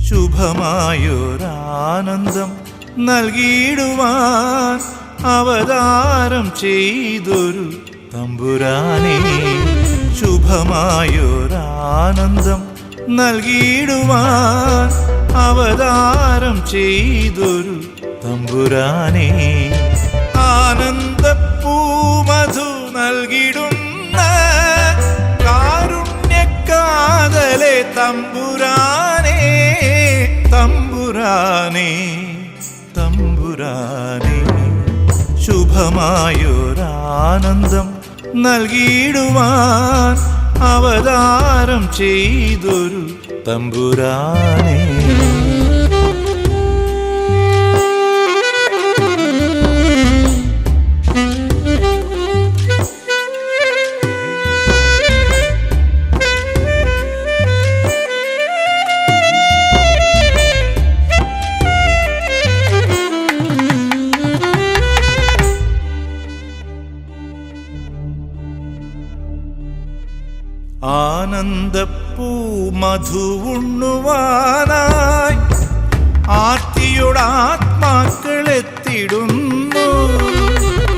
ശുഭമായൊരാനന്ദം നൽകിയിടുവാൻ അവതാരം ചെയ്തൊരു തമ്പുരാനേ. ശുഭമായൊരാനന്ദം നൽകിയിടുവാൻ അവതാരം ചെയ്തൊരു തമ്പുരാനേ. ആനന്ദപ്പൂമധു നൽകിടുന്ന കാരുണ്യക്കാതലെ തമ്പുരാനേ, തമ്പുരാനേ, തമ്പുരാനേ. ശുഭമായൊരാനന്ദം നൽകിയിടുവാൻ അവതാരം ചെയ്തൊരു തമ്പുരാനേ. ആനന്ദപ്പൂമധുവുണ്ണുവാനായി ആർത്തിയോടാത്മാക്കളെത്തിടുന്നു.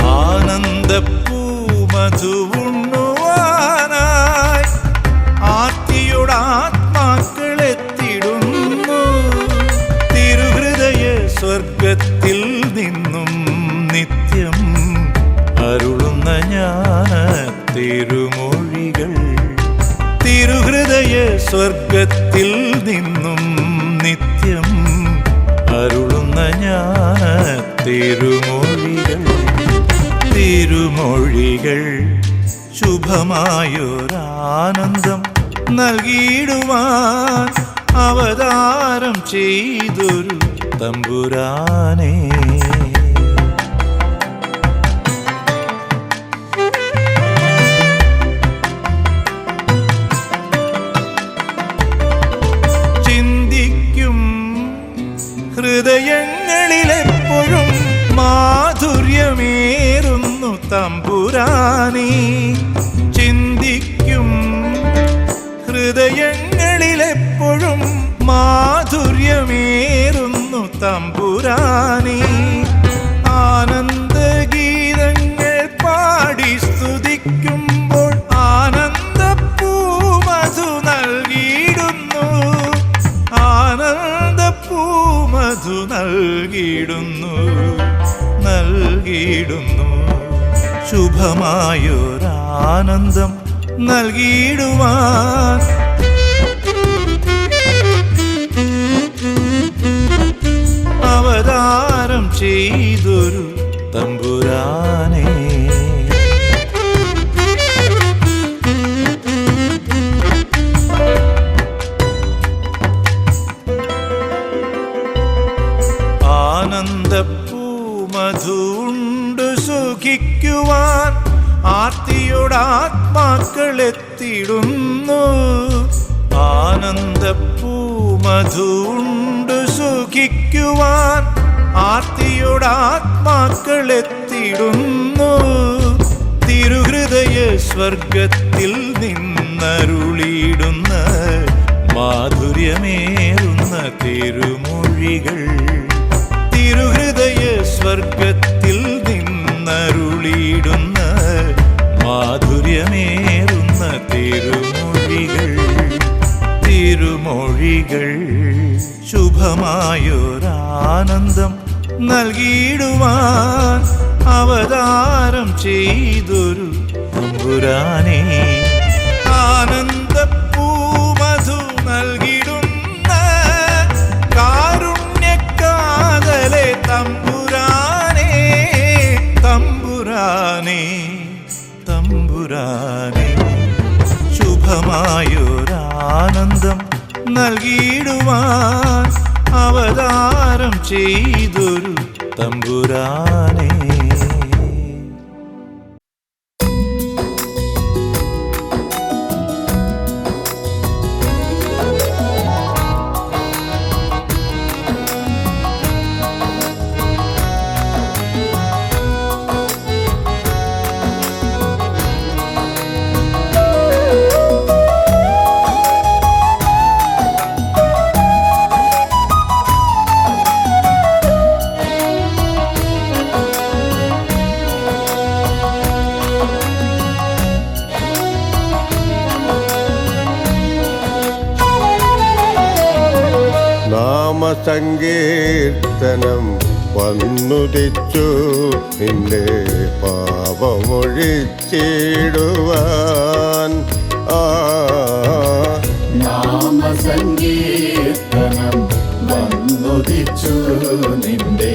ആനന്ദപ്പൂമധുവുണ്ണുവാനായി ആർത്തിയോടാത്മാക്കളെത്തിടുന്നു. തിരുഹൃദയ സ്വർഗത്തിൽ നിന്നും നിത്യം അരുളുന്ന ജ്ഞാന തിരുമൊഴികൾ. തിരുഹൃദയ സ്വർഗത്തിൽ നിന്നും നിത്യം അരുളുന്ന ജ്ഞാന തിരുമൊഴികൾ. തിരുമൊഴികൾ. ശുഭമായൊരാനന്ദം നൽകിയിടുവാൻ അവതാരം ചെയ്തൊരു തമ്പുരാനേ. ഹൃദയങ്ങളിലെപ്പോഴും മാധുര്യമേറുന്നു തമ്പുരാനേ. ചിന്തിക്കും ഹൃദയങ്ങളിലെപ്പോഴും മാധുര്യമേറുന്നു തമ്പുരാനേ. ആനന്ദഗീതങ്ങൾ പാടി സ്തുതിക്കുമ്പോൾ ആനന്ദപ്പൂമധു നൽകിയിടുന്നു. ആനന്ദപ്പൂമധു നൽകിയിടുന്നു, നൽകിയിടുന്നു. ശുഭമായൊരാനന്ദം നൽകിയിടുവാൻ അവതാരം ചെയ്തൊരു തമ്പുരാനേ. ആനന്ദപ്പൂമധുണ്ട് സുഖിക്കുവാൻ ആർത്തിയോടാത്മാക്കളെത്തിടുന്നു. ആനന്ദപ്പൂമധുണ്ട് സുഖിക്കുവാൻ ആർത്തിയോടാത്മാക്കളെത്തിടുന്നു. തിരുഹൃദയ സ്വർഗത്തിൽ നിന്നരുളിയിടുന്ന മാധുര്യമേറുന്ന തിരുമൊഴികൾ. തിരുഹൃദയ സ്വർഗത്തിൽ നിന്നരുളിയിടുന്ന മാധുര്യമേറുന്ന തിരുമൊഴികൾ. തിരുമൊഴികൾ. ശുഭമായൊരാനന്ദം നൽകിയിടുവാൻ അവതാരം ചെയ്തൊരു തമ്പുരാനേ. ആനന്ദപ്പൂമധു നൽകിടുന്ന കാരുണ്യക്കാതലെ തമ്പുരാനേ, തമ്പുരാനേ, തമ്പുരാനേ. ശുഭമായൊരാനന്ദം നൽകിയിടുവാൻ അവതാരം ചെയ്തൊരു തമ്പുരാനേ. നാമസങ്കീർത്തനം വന്നുദിച്ചു നിന്റെ പാപമൊഴിച്ചിടുവാൻ. നാമസങ്കീർത്തനം വന്നുദിച്ചു നിന്റെ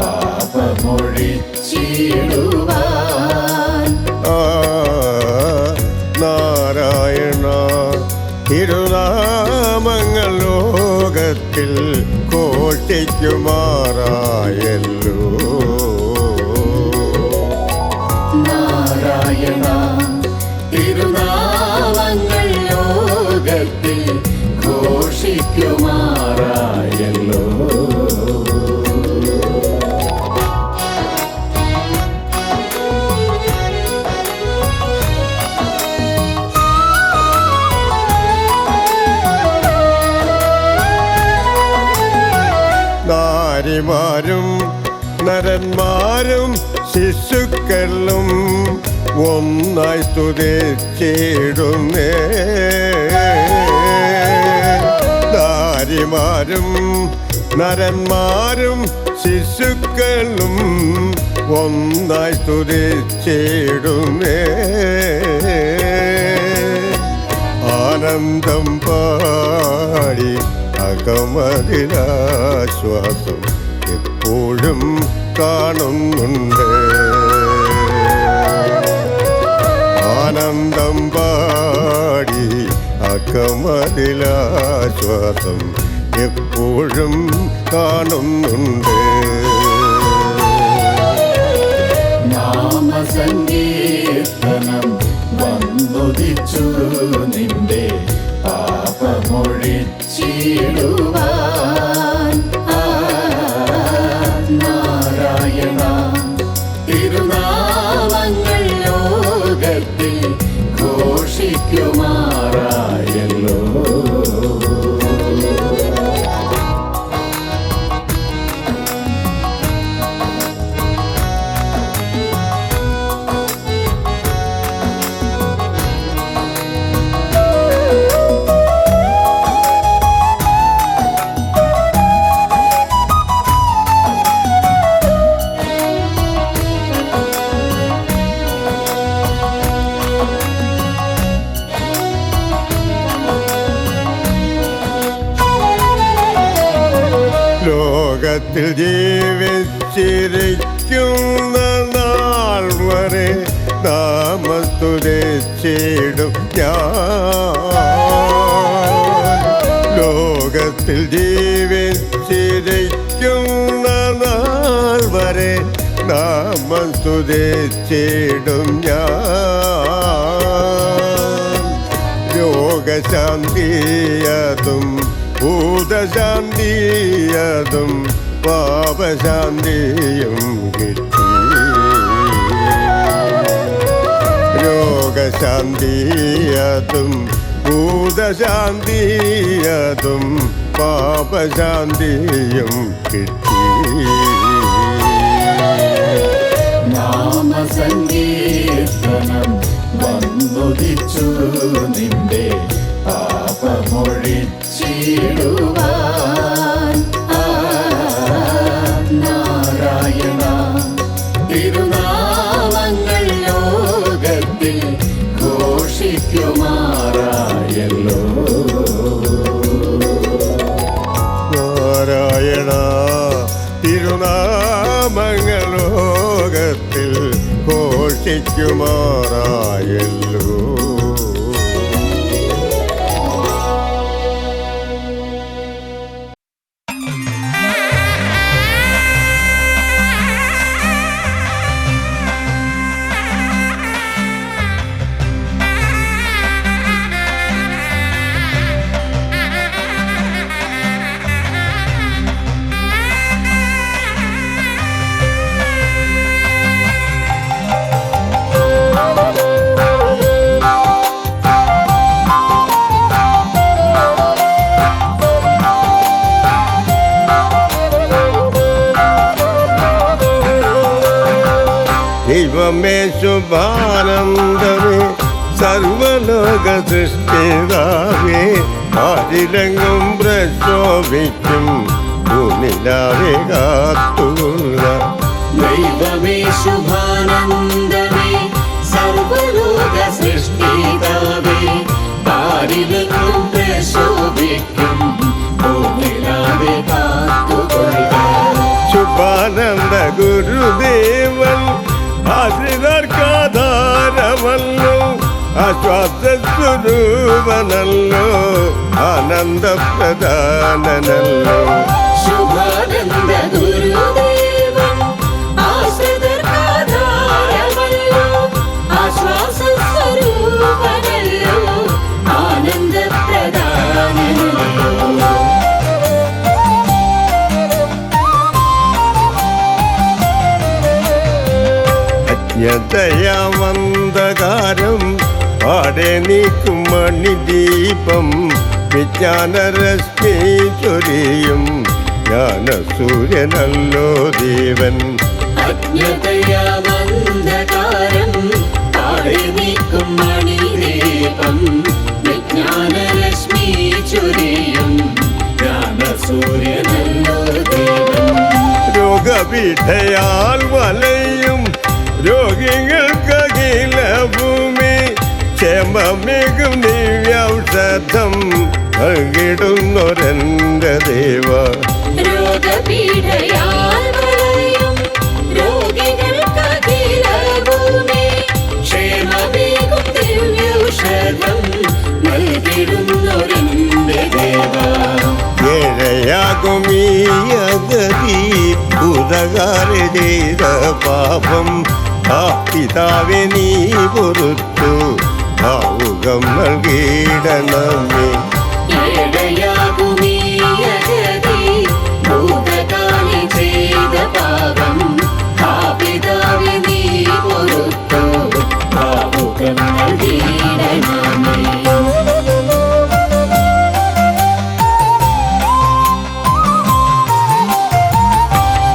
പാപമൊഴിച്ചിടുവാൻ. നാരായണ തിരുനാമങ്ങൾ ലോകത്തിൽ ഘോഷിക്കുമാറായല്ലോ. നാരായണ തിരുനാമങ്ങൾ ലോകത്തിൽ ഘോഷിക്കുമാറായല്ലോ. നാരിമാരും നരന്മാരും ശിശുക്കളും ഒന്നായി സ്തുതിച്ചിടുന്നേ. നാരിമാരും നരന്മാരും ശിശുക്കളും ഒന്നായി സ്തുതിച്ചിടുന്നേ. ആനന്ദം പാടി അകമതിലാശ്വാസം എപ്പോഴും കാണുന്നുണ്ട്. ആനന്ദം പാടി അകമതിലാശ്വാസം എപ്പോഴും കാണുന്നുണ്ട്. നാമസങ്കീർത്തനം വന്നുദിച്ചു നിന്റെ പാപമൊഴിച്ചിടുവാൻ. നാരായണ തിരുനാമങ്ങൾ ലോകത്തിൽ ഘോഷിക്കുമാറായല്ലോ. ലോകത്തിൽ ജീവിച്ചിരിക്കുന്ന നാൾ വരെ നാമസ്തുതിച്ചിടും ഞാൻ. ലോകത്തിൽ ജീവിച്ചിരിക്കുന്ന നാൾ വരെ നാമസ്തുതിച്ചിടും ഞാൻ. രോഗശാന്തിയതും ഭൂതശാന്തിയതും പാപശാന്തിയും കിട്ടി. രോഗശാന്തിയതും ഭൂതശാന്തിയതും പാപശാന്തിയും കിട്ടി. നാമസങ്കീർത്തനം വന്നുദിച്ചു നിന്റെ പാപമൊഴിച്ചിടുവാൻ. നാരായണ തിരുനാമങ്ങൾ ലോകത്തിൽ ഘോഷിക്കുമാറായല്ലോ. നാരായണ തിരുനാമങ്ങൾ ലോകത്തിൽ ഘോഷിക്കുമാറായല്ലോ. ദൈവമേ ശുഭാനന്ദമേ സർവലോക സൃഷ്ടിതാവേ ആരിലെങ്ങും പ്രശോഭിക്കും പൂനിലാവെ കാത്തുകൊള്ളുക. ദൈവമേ ശുഭാനന്ദമേ സർവലോക സൃഷ്ടിതാവേ പാരിലെങ്ങും പ്രശോഭിക്കും പൂനിലാവെ കാത്തുകൊള്ളുക. ശുഭാനന്ദ ഗുരുദേവൻ ആശ്രിതർക്കാധാരമല്ലോ, ആശ്വാസസ്വരൂപനല്ലോ, ആനന്ദപ്രധാനനല്ലോ. ശുഭാനന്ദ ഗുരുദേവൻ ആശ്രിതർക്കാധാരമല്ലോ, ആശ്വാസസ്വരൂപനല്ലോ, ആനന്ദപ്രധാനനല്ലോ. അജ്ഞതയാമന്ധകാരം പാടെ നീക്കും മണിദീപം, വിജ്ഞാനരശ്മി ചൊരിയും ജ്ഞാനസൂര്യനല്ലോ ദേവൻ. അജ്ഞതയാമന്ധകാരം പാടെ നീക്കും മണിദീപം, വിജ്ഞാനരശ്മി ചൊരിയും ജ്ഞാനസൂര്യനല്ലോ ദേവൻ. രോഗപീഠയാൽ വലയും രോഗികൾക്കഖില ഭൂമി, ക്ഷേമമേകും ദിവ്യൗഷധം നൽകിടുന്നൊരെന്റെ ദേവ. രോഗപീഠയാൽ വലയും രോഗികൾക്കഖില ഭൂമി, ക്ഷേമമേകും ദിവ്യൗഷധം നൽകിടുന്നൊരെന്റെ ദേവ. ഏഴയാകും ഈ അഗതി ഭൂതകാല ചെയ്ത പാപം, ആ പിതാവെ നീ പൊറുത്തു ഭാവുകം നൽകിയിടണമേ. ഏഴയാകുമീ അഗതി ഭൂതകാലി ചെയ്ത പാപം, ആ പിതാവേ നീ പൊറുത്തു ഭാവുകം നൽകിയിടണമേ.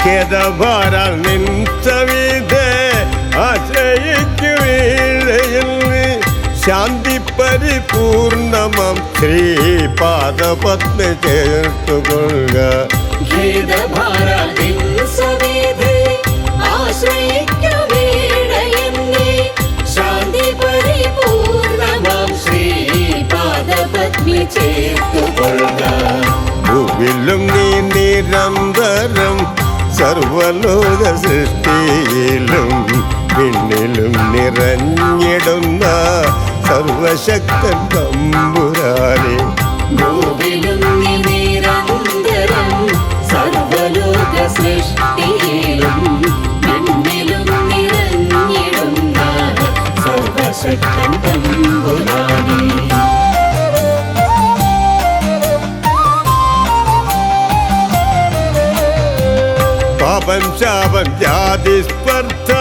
ഖേദഭാരാൽ നിൻ സവിധേ ആശ്രയിക്കു വീഴയിൽ ശാന്തി പരിപൂർണമം ശ്രീപാദപത്മ ചേർത്തുകൊള്ളുക. ഖേദഭാരാൽ നിൻ സവിധേ ആശ്രയിക്കു വീഴയെന്നേ, ശാന്തി പരിപൂർണമാം ശ്രീപാദപത്മി ചേർത്തുകൊള്ളുക. ഭൂവിലും നീ നിരന്തരം സർവലോക സൃഷ്ടിയിലും പിന്നിലും നിറഞ്ഞിടുന്ന സർവശക്തൻ തമ്പുരാനെ. ഭൂവിലും നീ നിരന്തരം സർവലോക സൃഷ്ടിയിലും പിന്നിലും നിറഞ്ഞിടുന്ന സർവശക്തൻ തമ്പുരാനെ. പാപം ശാപം ജാതി സ്പർദ്ധ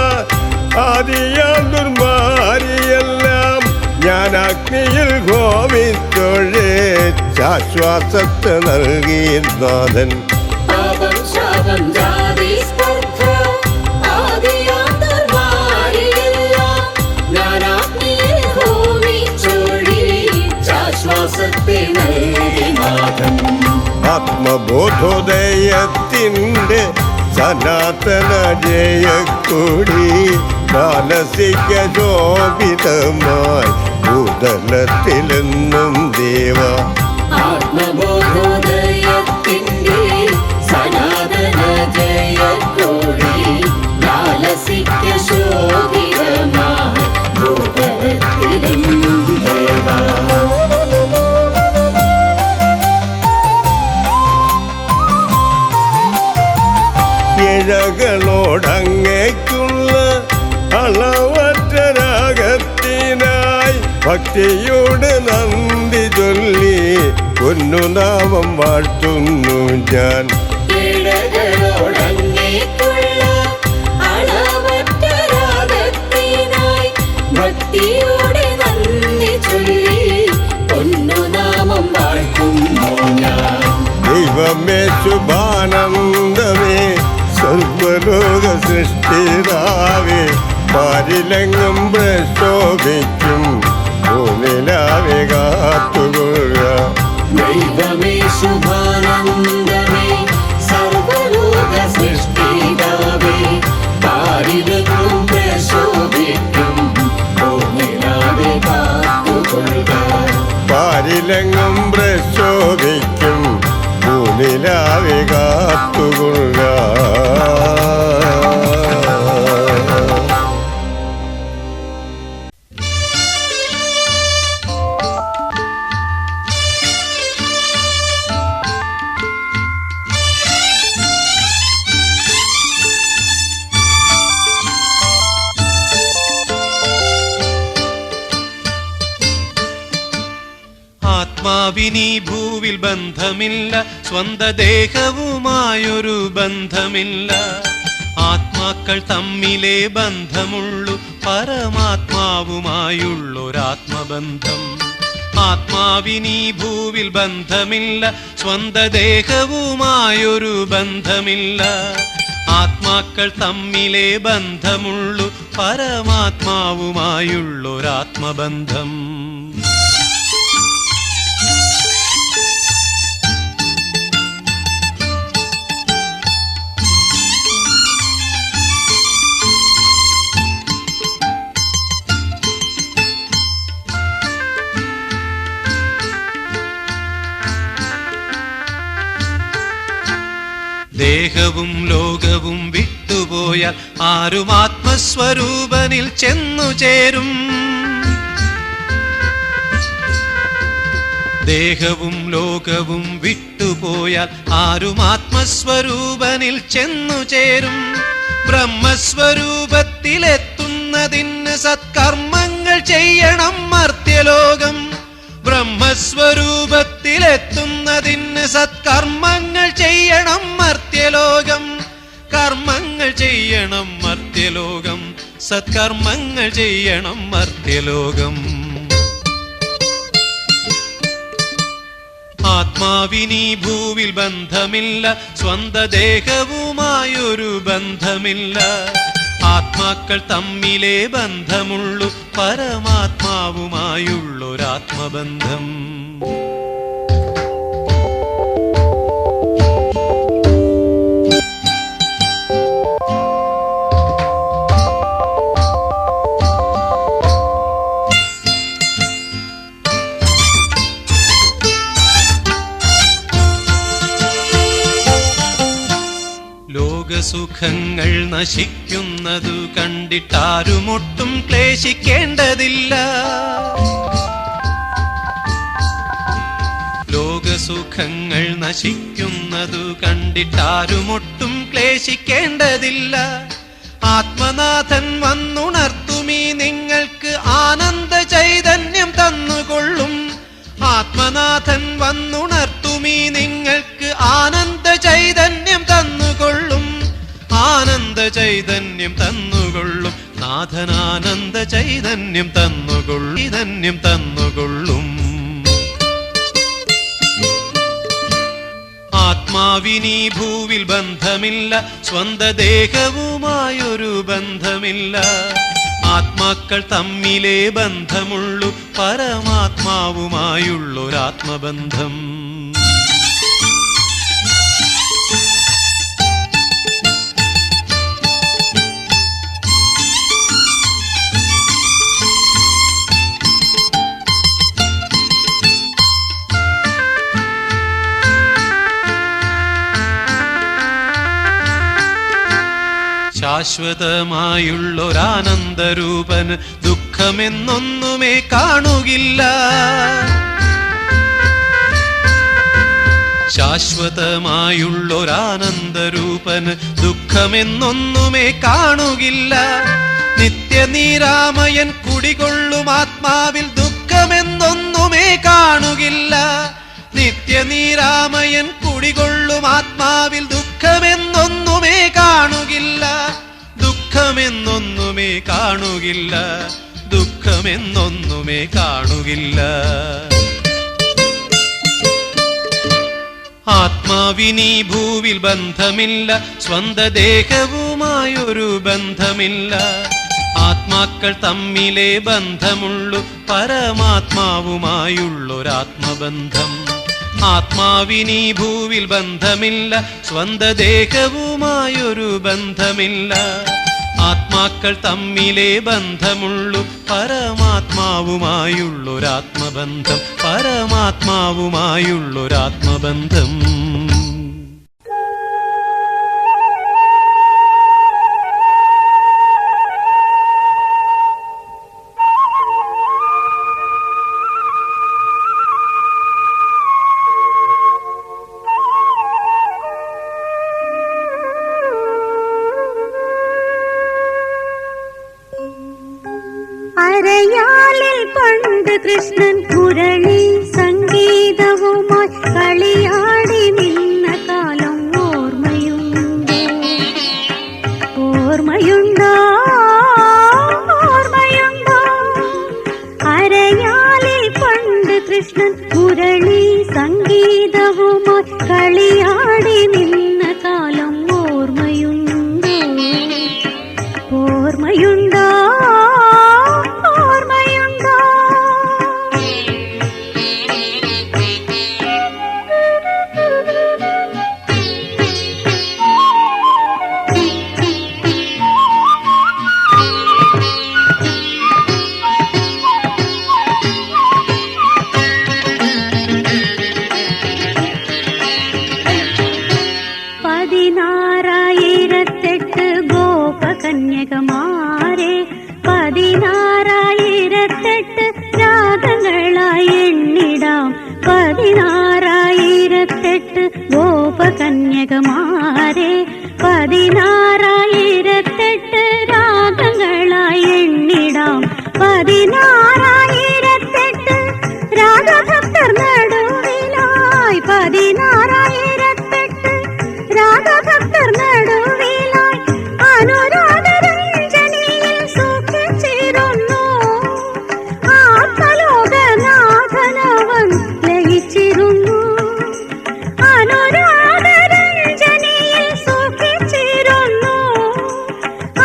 ആദിയാം ദുർമാരിയെല്ലാം ഞാൻ അഗ്നിയിൽ ഹോമിച്ചൊഴേ ശാശ്വാസത്തെ നൽകി നാഥൻ. പാപം ശാപം ജാതി സ്പർദ്ധ ആദിയാം ദുർമാരിയെല്ലാം ഞാൻ അഗ്നിയിൽ ഹോമിച്ചൊഴി ശാശ്വാസത്തെ നൽകി നാഥൻ. ആത്മബോധോദയത്തിൻ്റെ സനാതന ജയക്കൊടി മാനസിക ശോഭിതമായി ഭൂതലത്തിലെന്നും ദേവ. ആത്മബോധോദയത്തിൻ്റെ സനാതന ജയക്കൊടി ലാലസിക്ക ശോഭിതമായി ഭൂതലത്തിലെന്നും ദേവ. ഇഴകളോടങ്ങേക്കുള്ള അളവറ്റ രാഗത്തിനായി ഭക്തിയോട് നന്ദി ചൊല്ലി പൊന്നുനാമം വാഴ്ത്തുന്നു ഞാൻ. ഇഴകളോടങ്ങേക്കുള്ള അളവറ്റ രാഗത്തിനായി ഭക്തിയോടെ നന്ദി ചൊല്ലി പൊന്നുനാമം വാഴ്ത്തുന്നു ഞാൻ. ദൈവമേ ശുഭാനന്ദമേ സർവലോക സൃഷ്ടിതാവേ പാരിലെങ്ങും പ്രശോഭിക്കും ഭൂനിലാവെ കാത്തുകൊള്ളുക. ദൈവമേ ശുഭാനന്ദമേ നിലാവെ കാത്തുകൊള്ള. ആത്മാവിനീ ഭൂവിൽ ബന്ധമില്ല, സ്വന്ത ദേഹവുമായൊരു ബന്ധമില്ല. ആത്മാക്കൾ തമ്മിലേ ബന്ധമുള്ളൂ, പരമാത്മാവുമായുള്ളൊരാത്മബന്ധം. ആത്മാവിനീ ഭൂവിൽ ബന്ധമില്ല, സ്വന്ത ദേഹവുമായൊരു ബന്ധമില്ല. ആത്മാക്കൾ തമ്മിലേ ബന്ധമുള്ളൂ, പരമാത്മാവുമായുള്ളൊരാത്മബന്ധം. ദേഹവും ലോകവും വിട്ടുപോയാൽ ആരും ആത്മസ്വരൂപനിൽ ചെന്നുചേരും. ദേഹവും ലോകവും വിട്ടുപോയാൽ ആരും ആത്മസ്വരൂപനിൽ ചെന്നുചേരും. ബ്രഹ്മസ്വരൂപത്തിലെത്തുന്നതിന് സത്കർമ്മങ്ങൾ ചെയ്യണം മർത്യലോകം. ബ്രഹ്മസ്വരൂപത്തിലെത്തുന്നതിന് സത്കർമ്മങ്ങൾ ചെയ്യണം മർത്യലോകം. കർമ്മങ്ങൾ ചെയ്യണം മർത്യലോകം, സത്കർമ്മങ്ങൾ ചെയ്യണം മർത്യലോകം. ആത്മാവിനീ ഭൂവിൽ ബന്ധമില്ല, സ്വന്ത ദേഹവുമായൊരു ബന്ധമില്ല. ആത്മാക്കൾ തമ്മിലേ ബന്ധമുള്ളൂ, പരമാത്മാവുമായുള്ളൊരാത്മബന്ധം. ലോകസുഖങ്ങൾ നശിക്കുന്നതു കണ്ടിട്ടാരുമൊട്ടും ക്ലേശിക്കേണ്ടതില്ല. ലോകസുഖങ്ങൾ നശിക്കുന്നതു കണ്ടിട്ടാരുമൊട്ടും ക്ലേശിക്കേണ്ടതില്ല. ആത്മനാഥൻ വന്നുണർത്തുമീ നിങ്ങൾക്ക് ആനന്ദ ചൈതന്യം തന്നുകൊള്ളും. ആത്മനാഥൻ വന്നുണർത്തുമീ നിങ്ങൾക്ക് ആനന്ദ ചൈതന്യം തന്നുകൊള്ളും. ആനന്ദ ചൈതന്യം തന്നുകൊള്ളും, നാഥനാനന്ദ ചൈതന്യം തന്നുകൊള്ളും. ആത്മാവിനീ ഭൂവിൽ ബന്ധമില്ല, സ്വന്ത ദേഹവുമായൊരു ബന്ധമില്ല. ആത്മാക്കൾ തമ്മിലേ ബന്ധമുള്ളൂ, പരമാത്മാവുമായുള്ളൊരാത്മബന്ധം. ശാശ്വതമായുള്ളൊരാനന്ദരൂപന് ദുഃഖമെന്നൊന്നുമേ കാണുകില്ല. ശാശ്വതമായുള്ളൊരാനന്ദരൂപന് ദുഃഖമെന്നൊന്നുമേ കാണുകില്ല. നിത്യനീരാമയൻ കുടികൊള്ളും ആത്മാവിൽ ദുഃഖമെന്നൊന്നുമേ കാണുകില്ല. നിത്യനീരാമയൻ കുടികൊള്ളും ആത്മാവിൽ ദുഃഖമെന്നൊന്നുമേ കാണുകില്ല. ദുഃഖമെന്നൊന്നുമേ കാണുകില്ല, ദുഃഖമെന്നൊന്നുമേ കാണുകില്ല. ആത്മാവിനീ ഭൂവിൽ ബന്ധമില്ല, സ്വന്ത ദേഹവുമായൊരു ബന്ധമില്ല. ആത്മാക്കൾ തമ്മിലേ ബന്ധമുള്ളൂ, പരമാത്മാവുമായുള്ളൊരാത്മബന്ധം. ആത്മാവിനീ ഭൂവിൽ ബന്ധമില്ല, സ്വന്ത ദേഹവുമായൊരു ബന്ധമില്ല. ആത്മാക്കൾ തമ്മിലേ ബന്ധമുള്ളൂ, പരമാത്മാവുമായുള്ളൊരാത്മബന്ധം. കൃഷ്ണൻ മുരളി സംഗീതവുമായി കളിയാടി നിന്ന കാലം ഓർമ്മയുണ്ടോ? ഓർമ്മയുണ്ടോ? ഓർമ്മയുണ്ടോ? അരയാലിൽ പണ്ട് കൃഷ്ണൻ മുരളി സംഗീതവുമായി കളിയാടി നിന്ന കാലം ഓർമ്മയുണ്ടോ? ഓർമ്മയുണ്ടോ? ഓർമ്മയുണ്ടോ? പതിനാറായിരത്തെട്ട് ഗോപകന്യകമാരെ 16,008 രാഗങ്ങളായി എണ്ണിടാം. 16,008 ഗോപകന്യകമാരെ 16,008 രാഗങ്ങളായി എണ്ണിടാം. 16,008 രാഗഭക്തർ നടുവിലായി 16,008 രാഗഭക്തർ നടുവിലായി അനുരാഗരഞ്ജനിയിൽ സൂക്ഷിച്ചിരുന്നു. ആത്മലോകനാഥനവൻ ലയിച്ചിരുന്നു. അനുരാഗരഞ്ജനിയിൽ സൂക്ഷിച്ചിരുന്നു.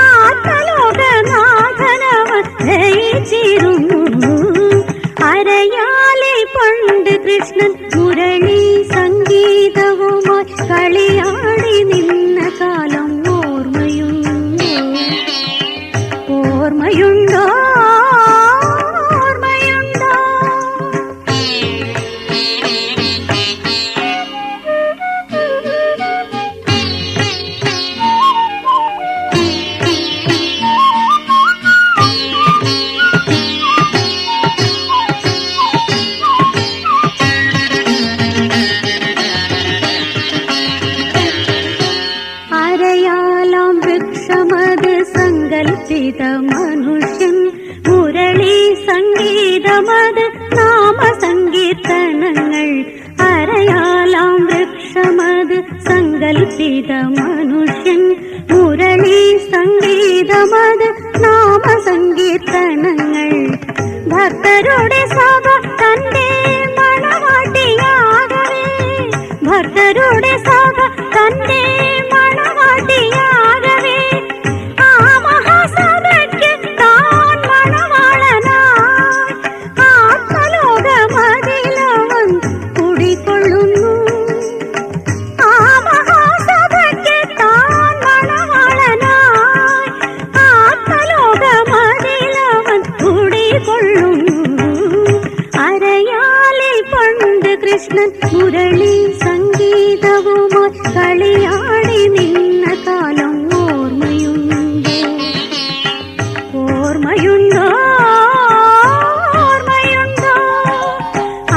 ആത്മലോകനാഥനവൻ ലയിച്ചിരുന്നു. അരയാലിൽ പണ്ട് കൃഷ്ണൻ മുരളി സംഗീതവുമായി കളിയാടി നിന്ന കാലം ഓർമ്മയുണ്ടോ? ഓർമ്മയുണ്ടോ? ഓർമ്മയുണ്ടോ? അരയാലാം വൃക്ഷമത് സങ്കൽപ്പിത മനുഷ്യൻ മുരളി സംഗീതമത് നാമസങ്കീർത്തനങ്ങൾ. അരയാലാം വൃക്ഷമത് സങ്കൽപ്പിത മനുഷ്യൻ മുരളി സംഗീതമത് നാമസങ്കീർത്തനങ്ങൾ. ഭക്തരുടെ സഭ തന്റെ മണവാട്ടിയാകവേ ഭക്തരുടെ സഭ തന്റെ മണവാട്ടിയാകവേ ആ മഹാസഭയ്ക്ക് താൻ മണവാളനായി ആത്മലോകമതിലവൻ കുടികൊള്ളുന്നു. ആ മഹാസഭയ്ക്ക് താൻ മണവാളനായി ആത്മലോകമതിലവൻ കുടികൊള്ളുന്നു. അരയാലിൽ പണ്ട് കൃഷ്ണൻ മുരളി സംഗീതവുമായി കളിയാടി നിന്ന കാലം ഓർമ്മയുണ്ടോ? ഓർമ്മയുണ്ടോ? ഓർമ്മയുണ്ടോ?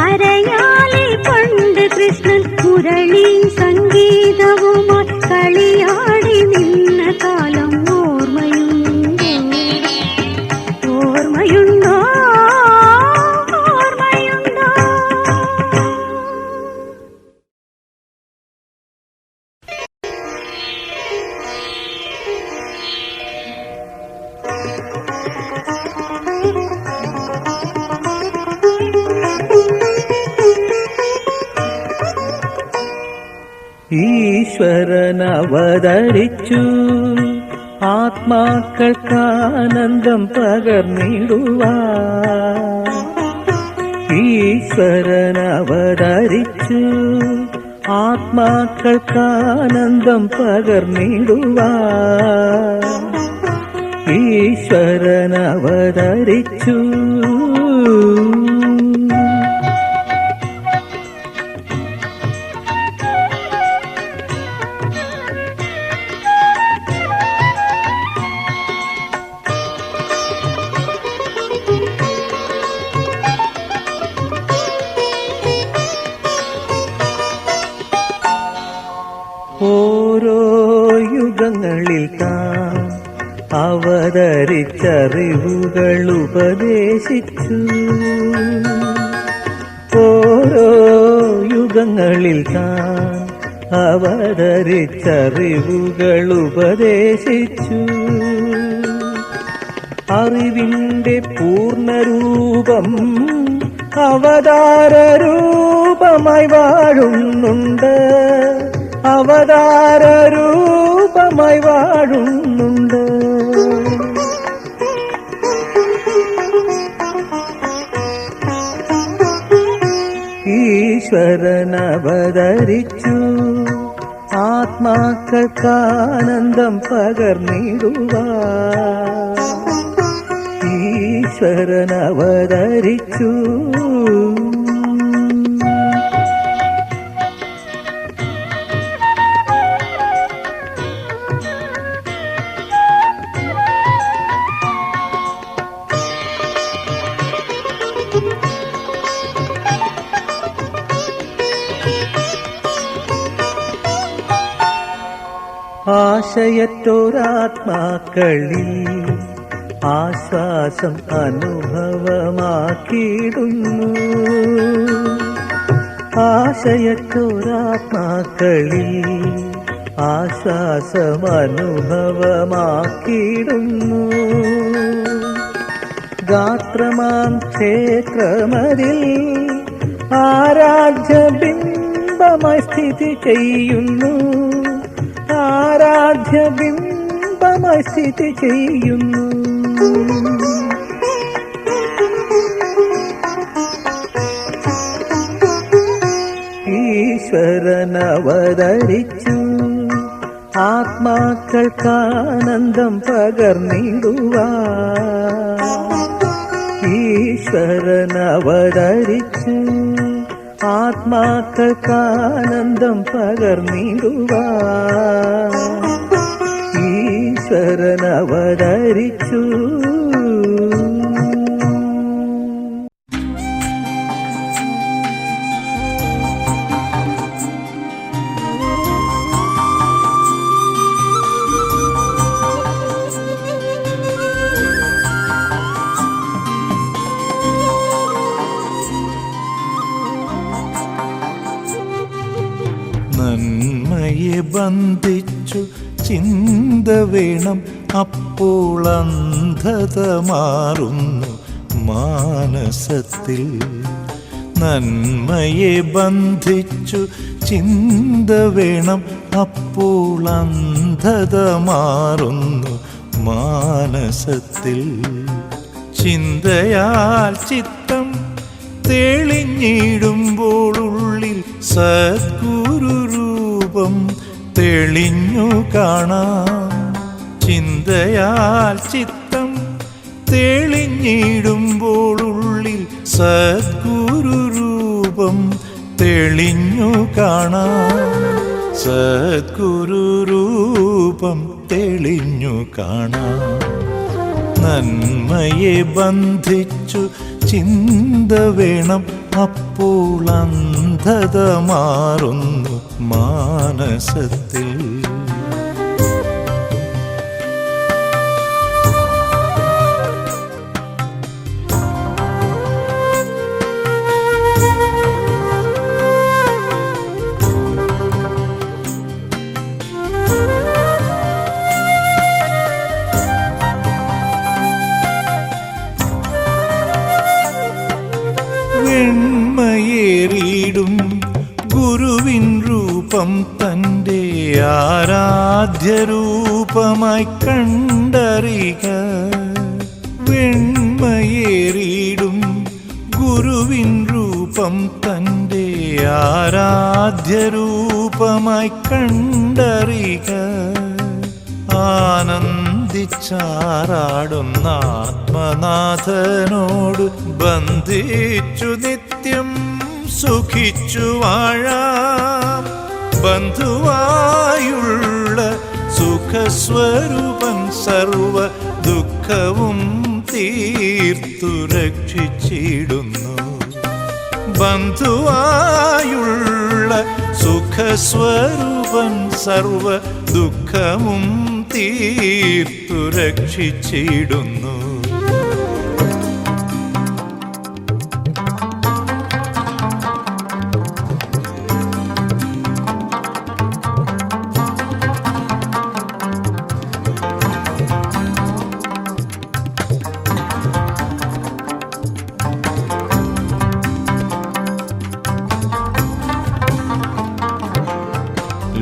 അരയാലിൽ പണ്ട് കൃഷ്ണൻ മുരളി സംഗീതവുമായി കളിയാടി നിന്ന കാലം ഓർമ്മയുണ്ടോ? ഓർമ്മയുണ്ടോ? ഓർമ്മയുണ്ടോ? ഈശ്വരൻ അവതരിച്ചു ആത്മാക്കൾക്കാനന്ദം പകർന്നിടുവാൻ. ഈശ്വരൻ അവതരിച്ചു ആത്മാക്കൾക്കാനന്ദം പകർന്നിടുവാൻ. ഈശ്വരൻ അവതരിച്ചു. ഓരോ യുഗങ്ങളിൽ താൻ അവതരിച്ചറിവുകൾ ഉപദേശിച്ചു. ഓരോ യുഗങ്ങളിൽ താൻ അവതരിച്ചറിവുകൾ ഉപദേശിച്ചു. അറിവിന്റെ പൂർണ്ണരൂപം അവതാരരൂപമായി വാഴുന്നുണ്ട്. അവതാരരൂപമായി വാഴുന്നുണ്ട്. ഈശ്വരൻ അവതരിച്ചു ആത്മാക്കൾക്കാനന്ദം പകർന്നിടുവാൻ. ഈശ്വരൻ അവതരിച്ചു. ആശയറ്റോരാത്മാക്കളിൽ ആശ്വാസം അനുഭവമാക്കിയിടുന്നു. ആശയറ്റോരാത്മാക്കളിൽ ആശ്വാസം അനുഭവമാക്കിയിടുന്നു. ഗാത്രമാം ക്ഷേത്രമതിൽ ആരാധ്യ ബിംബമായി സ്ഥിതി ചെയ്യുന്നു. ആരാധ്യ ബിംബമായി സ്ഥിതി ചെയ്യുന്നു. ഈശ്വരൻ അവതരിച്ചു ആത്മാക്കൾക്കാനന്ദം പകർന്നിടുവാൻ. ഈശ്വരൻ അവതരിച്ചു ആത്മാക്കൾക്കാനന്ദം പകർന്നിടുവാൻ. ഈശ്വരൻ അവതരിച്ചു. നന്മയെ ബന്ധിച്ചു ചിന്ത വേണം, അപ്പോൾ അന്ധത മാറുന്നു മാനസത്തിൽ. നന്മയെ ബന്ധിച്ചു ചിന്ത വേണം, അപ്പോൾ അന്ധത മാറുന്നു മാനസത്തിൽ. ചിന്തയാൽ ചിത്തം തെളിഞ്ഞിടുമ്പോൾ ഉള്ളിൽ സദ്ഗുരുരൂപം തെളിഞ്ഞു കാണാം. ചിന്തയാൽ ചിത്തം തെളിഞ്ഞിടുമ്പോൾ ഉള്ളിൽ സദ്ഗുരുരൂപം തെളിഞ്ഞു കാണാം. സദ്ഗുരുരൂപം തെളിഞ്ഞു കാണാം. നന്മയെ ബന്ധിച്ചു ചിന്ത വേണം, അപ്പോൾ അന്ധത മാറുന്നു മാനസത്തിൽ. വെണ്മയേറിയിടും ഗുരുവിൻ രൂപം തൻ്റെ ആരാധ്യരൂപമായി കണ്ടറിക. വെണ്മയേറിയിടും ഗുരുവിൻ രൂപം തൻ്റെ ആരാധ്യരൂപമായി കണ്ടറിക. ആനന്ദിച്ചാറാടുന്ന ആത്മനാഥനോട് ബന്ധിച്ചു നിത്യം സുഖിച്ചു വാഴാം. ബന്ധുവായുള്ള സുഖസ്വരൂപൻ സർവ ദുഃഖവും തീർത്തു രക്ഷിച്ചിടുന്നു. ബന്ധുവായുള്ള സുഖസ്വരൂപൻ സർവ ദുഃഖമും തീർത്തു രക്ഷിച്ചിടുന്നു.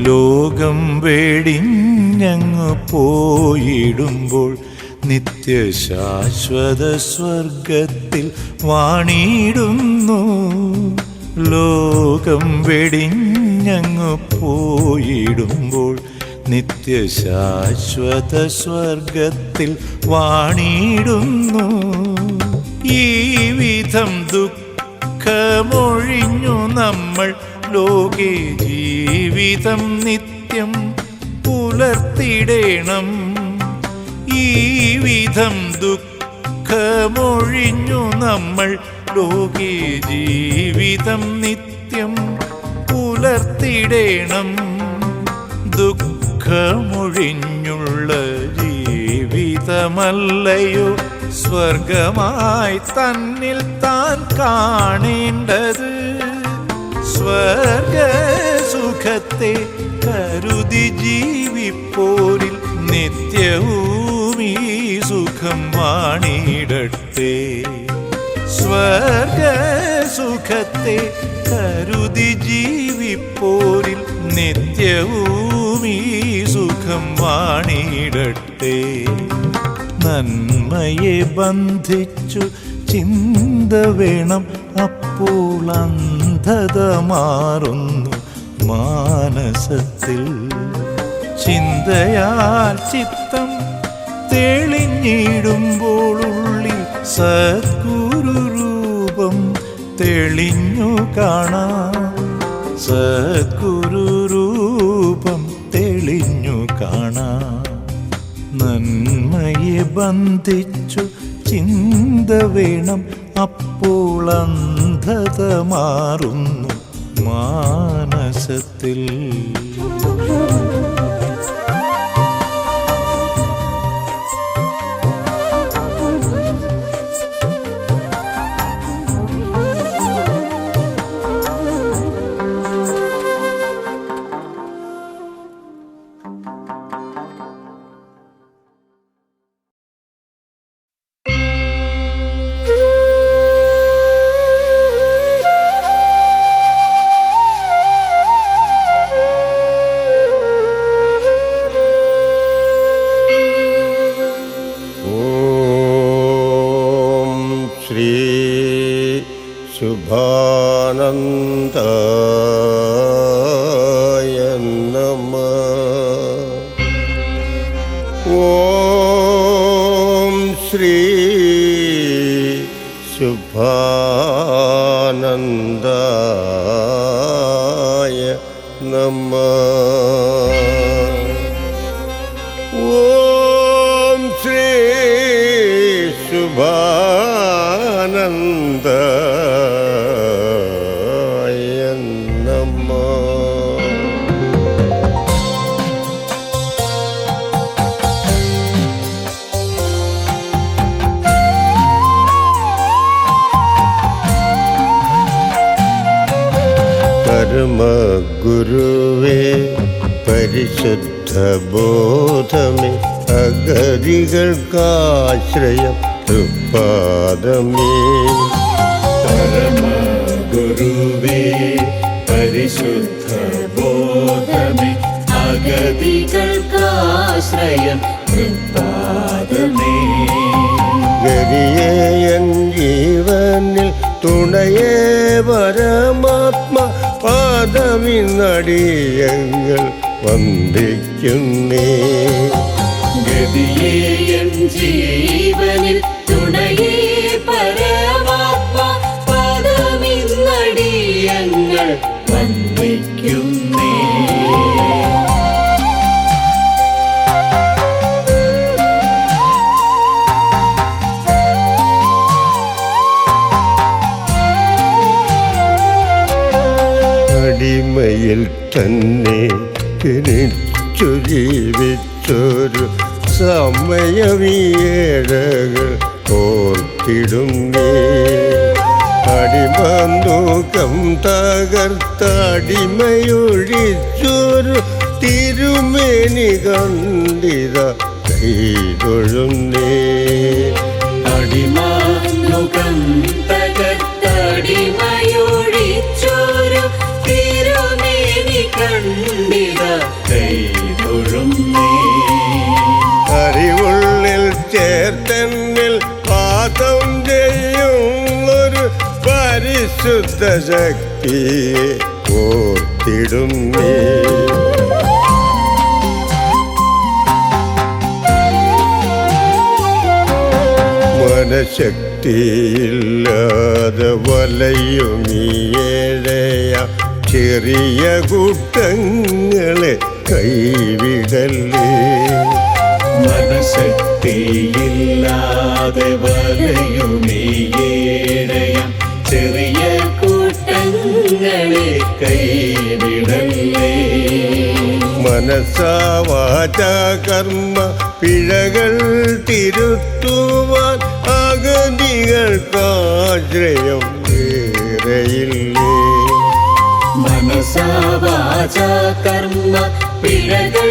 ലോകം വേടിഞ്ഞങ്ങു പോയിടുമ്പോൾ നിത്യശാശ്വത സ്വർഗത്തിൽ വാണിടുന്നു. ലോകം വെടിഞ്ഞങ്ങു പോയിടുമ്പോൾ നിത്യശാശ്വത സ്വർഗത്തിൽ വാണിടുന്നു. ഈ വിധം ദുഃഖമൊഴിഞ്ഞു നമ്മൾ ലോകേ ജീവിതം നിത്യം പുലർത്തിടേണം. ഈ വിധം ദുഃഖമൊഴിഞ്ഞു നമ്മൾ ലോകേ ജീവിതം നിത്യം പുലർത്തിടേണം. ദുഃഖമൊഴിഞ്ഞുള്ള ജീവിതമല്ലയോ സ്വർഗമായി തന്നിൽ താൻ കാണേണ്ടത്. സ്വർഗസുഖത്തെ കരുതി ജീവിപ്പോരിൽ നിത്യവും ഈ സുഖം വാണിടട്ടെ. സ്വർഗസുഖത്തെ കരുതി ജീവിപ്പോരിൽ നിത്യവും ഈ സുഖം വാണിടട്ടെ. നന്മയെ ബന്ധിച്ചു ചിന്ത വേണം, അപ്പോൾ അന്ധത മാറുന്നു മാനസത്തിൽ. ചിന്തയാൽ ചിത്തം തെളിഞ്ഞിടുമ്പോൾ ഉള്ളിൽ സദ്ഗുരുരൂപം തെളിഞ്ഞു കാണാം. സദ്ഗുരുരൂപം തെളിഞ്ഞു കാണാം. നന്മയെ ബന്ധിച്ചു ചിന്ത വേണം, അപ്പോൾ അന്ധത മാറുന്നു മാനസത്തിൽ. ശുഭാനന്ദായ നമഃ. ഓം ശ്രീ ശുഭാനന്ദായ നമഃ. ഓം ശ്രീ ശുഭാനന്ദായ നമഃ. പരമഗുരുവേ പരിശുദ്ധ ബോധമേ അഗതികൾക്കാശ്രയം തൃപ്പാദമേ. പരമഗുരുവേ പരിശുദ്ധ ബോധമേ അഗതികൾക്കാശ്രയം തൃപ്പാദമേ. ഗരിയേയൻ ജീവനിൽ തുണയേ പരമാത്മ പാദമിന്നടിയങ്ങൾ വന്ദിക്കുന്നേ. ഗതിയേയൻ ജീവനിൽ തുണയേ പരമാത്മ പദമിന്നടിയങ്ങൾ വന്ദിക്കുന്നേ. തന്നെ ജനിച്ചു ജീവിച്ചൊരു സമയമീഴകൾ ഓർത്തിടുന്നേ. അടിമന്തുകം തകർത്തടിമയൊഴിച്ചൊരു തിരുമേനി കണ്ടിത കൈതൊഴുന്നേ. അടിമാനുകം തകർത്തടിമയൊഴിച്ചൊരു തിരുമേനി കണ്ടിത കൈതൊഴുന്നേ. അറിവുള്ളിൽ ചേർത്തന്നിൽ പാദം ചെയ്യുന്നൊരു പരിശുദ്ധ ശക്തിയെ ഓർത്തിടുന്നേ. മനഃശക്തിയില്ലാതെ വലയുമീഴയ ചെറിയ കൂട്ടങ്ങളെ കൈവിടലേ. മനഃശക്തിയില്ലാതെ വലയുമീഴയ ചെറിയ കൂട്ടങ്ങളെ കൈവിടലേ. മനസ്സാവാച കർമ്മ പിഴകൾ തിരുത്തുവാൻ അഗതികൾക്കാശ്രയം വേറെയില്ലേ. മനസാവാച കർമ്മ പിഴകൾ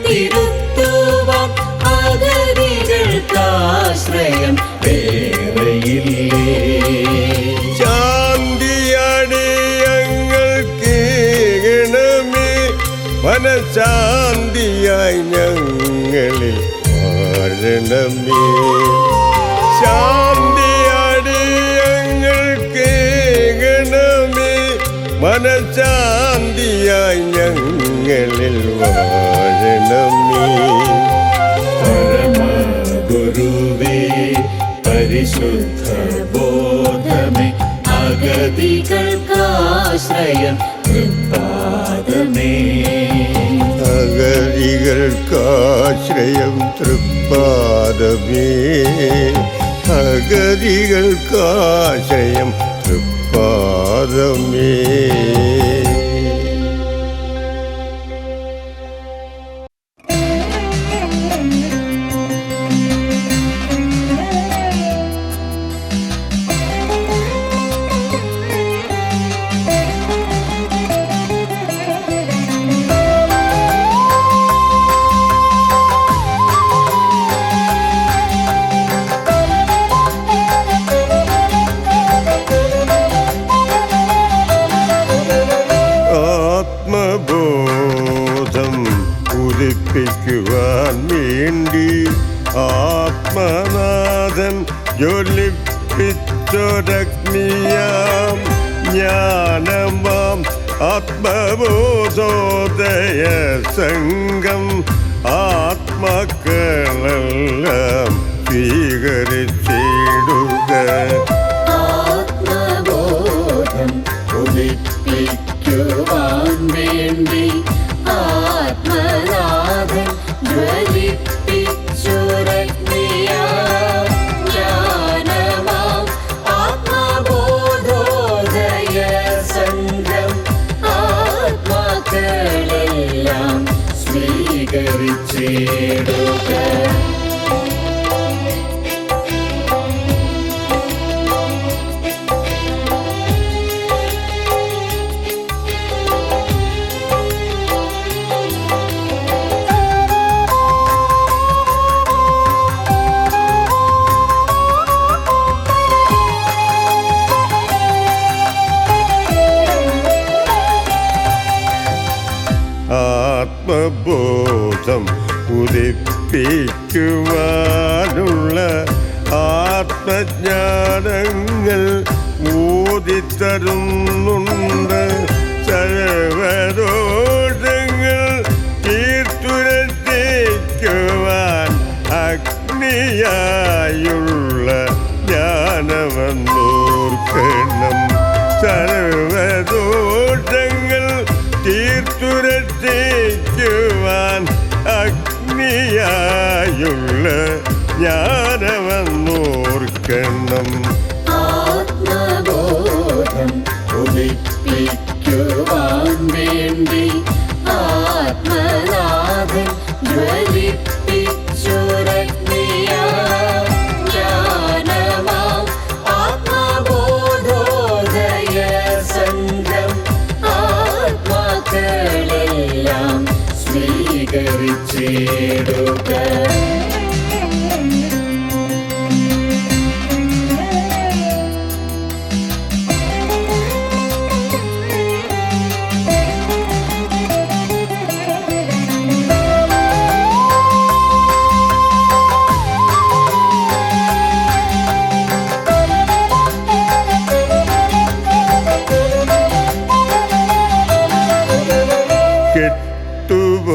തിരുത്തുവാൻ അഗതികൾക്കാശ്രയം വേറെയില്ലേ. ശാന്തിയടിയങ്ങൾക്കേകണമേ മനഃശാന്തിയായി ഞങ്ങളിൽ വാഴണമേ. ശാന്തിയടിയങ്ങൾക്കേകണമേ മനഃശാന്തിയായി ഞങ്ങളിൽ വാഴണമേ. പരമഗുരുവേ പരിശുദ്ധ ബോധമേ അഗതികൾക്കാശ്രയം തൃപ്പാദമേ. അഗതികൾക്കാശ്രയം തൃപ്പാദമേ. അഗതികൾക്കാശ്രയം തൃപ്പാദമേ. ആത്മബോധം ഉദിപ്പിക്കുവാൻ വേണ്ടി ആത്മനാഥൻ ജ്വലിപ്പിച്ചൊരഗ്നിയാം ജ്ഞാനമാം ആത്മബോധോദയ സംഘം ആത്മാക്കളെല്ലാം സ്വീകരിച്ചിടുക. ആത്മബോധം ഉദിപ്പിക്കുവാൻ വേണ്ടി ആത്മനാഥൻ ജ്വലിപ്പിച്ചൊരഗ്നിയാം ജ്ഞാനമാം ആത്മബോധോദയ സംഘം ആത്മാക്കളെല്ലാം സ്വീകരിച്ചിടുക. ആത്മബോധം ഉദിപ്പിക്കുവാനുള്ള ആത്മജ്ഞാനങ്ങൾ ഊതിത്തരുന്നുണ്ട്. സർവദോഷങ്ങൾ തീർത്തുരത്തേക്കുവാൻ അഗ്നിയായുള്ള ജ്ഞാനമെന്നോർക്കണം. സർവദോഷങ്ങൾ തീർത്തുരത്തേക്കുവാൻ അഗ്നിയായുള്ള ജ്ഞാനമെന്നോർക്കണം. ആത്മബോധം ഉദിപ്പിക്കുവാൻ വേണ്ടി നാഥൻ ജ്വലിപ്പിച്ചൊരഗ്നിയാ ജ്ഞാനമാം ആത്മബോധോദയ സംഘം ആത്മാക്കളെല്ലാം സ്വീകരിച്ചിടുക.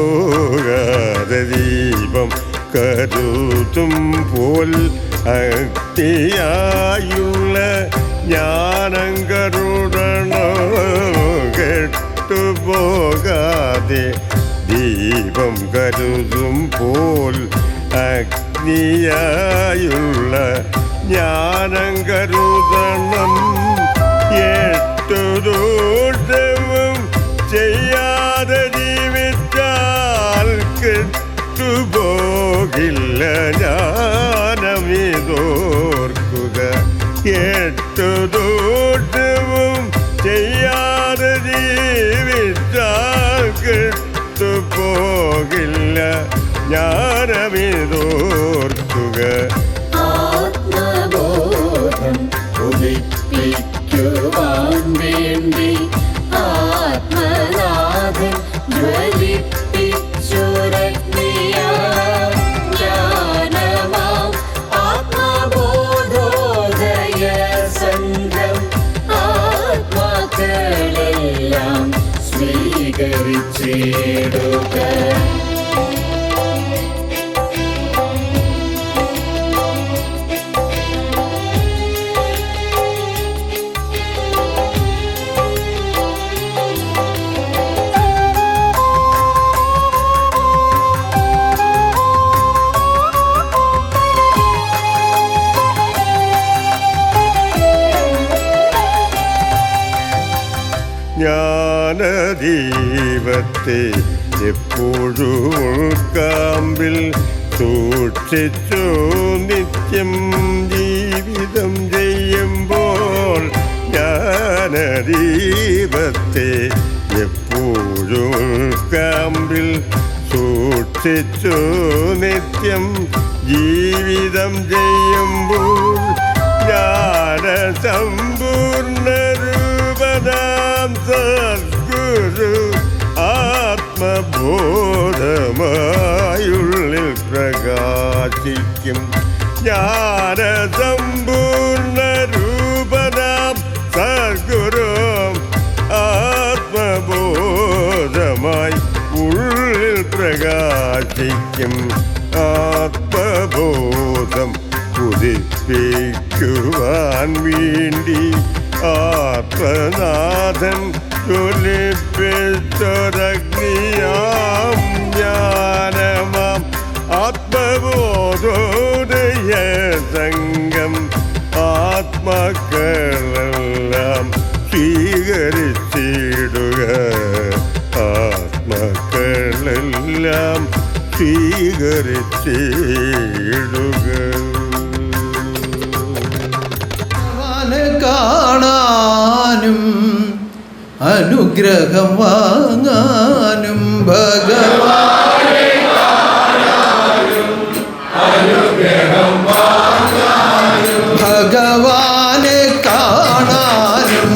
കെട്ടുപോകാതെ ദീപം കരുതും പോൽ അഗ്നിയായുള്ള ജ്ഞാനം കരുടണോ. കെട്ടുപോകാതെ ദീപം കരുതും പോൽ അഗ്നിയായുള്ള ജ്ഞാനം കരുതണം. എട്ടുദോഷവും ചെയ്യാതെ ജീവിച്ചാൽ കെട്ടുപോകില്ല ജ്ഞാനമിതോർക്കുക. എട്ടുദോഷവും ചെയ്യാതെ ജീവിച്ചാൽ കെട്ടുപോകില്ല ജ്ഞാനമിതോർക്കുക. ആത്മബോധം ഉദിപ്പിക്കുവാൻ വേണ്ടി ആത്മനാഥൻ ജ്വലിപ്പിച്ചൊരഗ്നിയാ ജ്ഞാനമാം ആത്മബോധോദയ സംഘം ആത്മാക്കളെല്ലാം സ്വീകരിച്ചിടുക. ജ്ഞാനദീപത്തെ എപ്പോഴും ഉൾക്കാമ്പിൽ സൂക്ഷിച്ചു നിത്യം ജീവിതം ചെയ്യുമ്പോൾ. ജ്ഞാനദീപത്തെ എപ്പോഴും ഉൾക്കാമ്പിൽ സൂക്ഷിച്ചു നിത്യം ജീവിതം ചെയ്യുമ്പോൾ ജ്ഞാനസമ്പൂർണ്ണ രൂപനാം സദ്ഗുരു ആത്മബോധമായുള്ളിൽ പ്രകാശിക്കും. ജ്ഞാനസമ്പൂർണ്ണ രൂപനാം സദ്ഗുരു ആത്മബോധമായി ഉള്ളിൽ പ്രകാശിക്കും. ആത്മബോധം ഉദിപ്പിക്കുവാൻ വേണ്ടി ആത്മനാഥൻ ജ്വലിപ്പിച്ചൊരഗ്നിയാം ജ്ഞാനമാം ആത്മബോധോദയ സംഘം ആത്മാക്കളെല്ലാം സ്വീകരിച്ചിടുക. ആത്മാക്കളെല്ലാം സ്വീകരിച്ചിടുക. കാണാനും അനുഗ്രഹം വാങ്ങാനും ഭഗവാനെ കാണാനും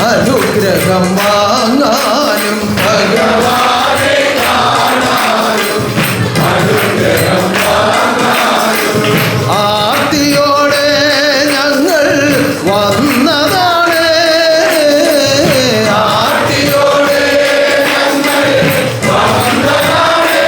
അനുഗ്രഹം വാങ്ങാനും ആർത്തിയോടെ ഞങ്ങൾ വന്നതാണ്. ആർത്തിയോടെ ഞങ്ങൾ വന്നതാണ്.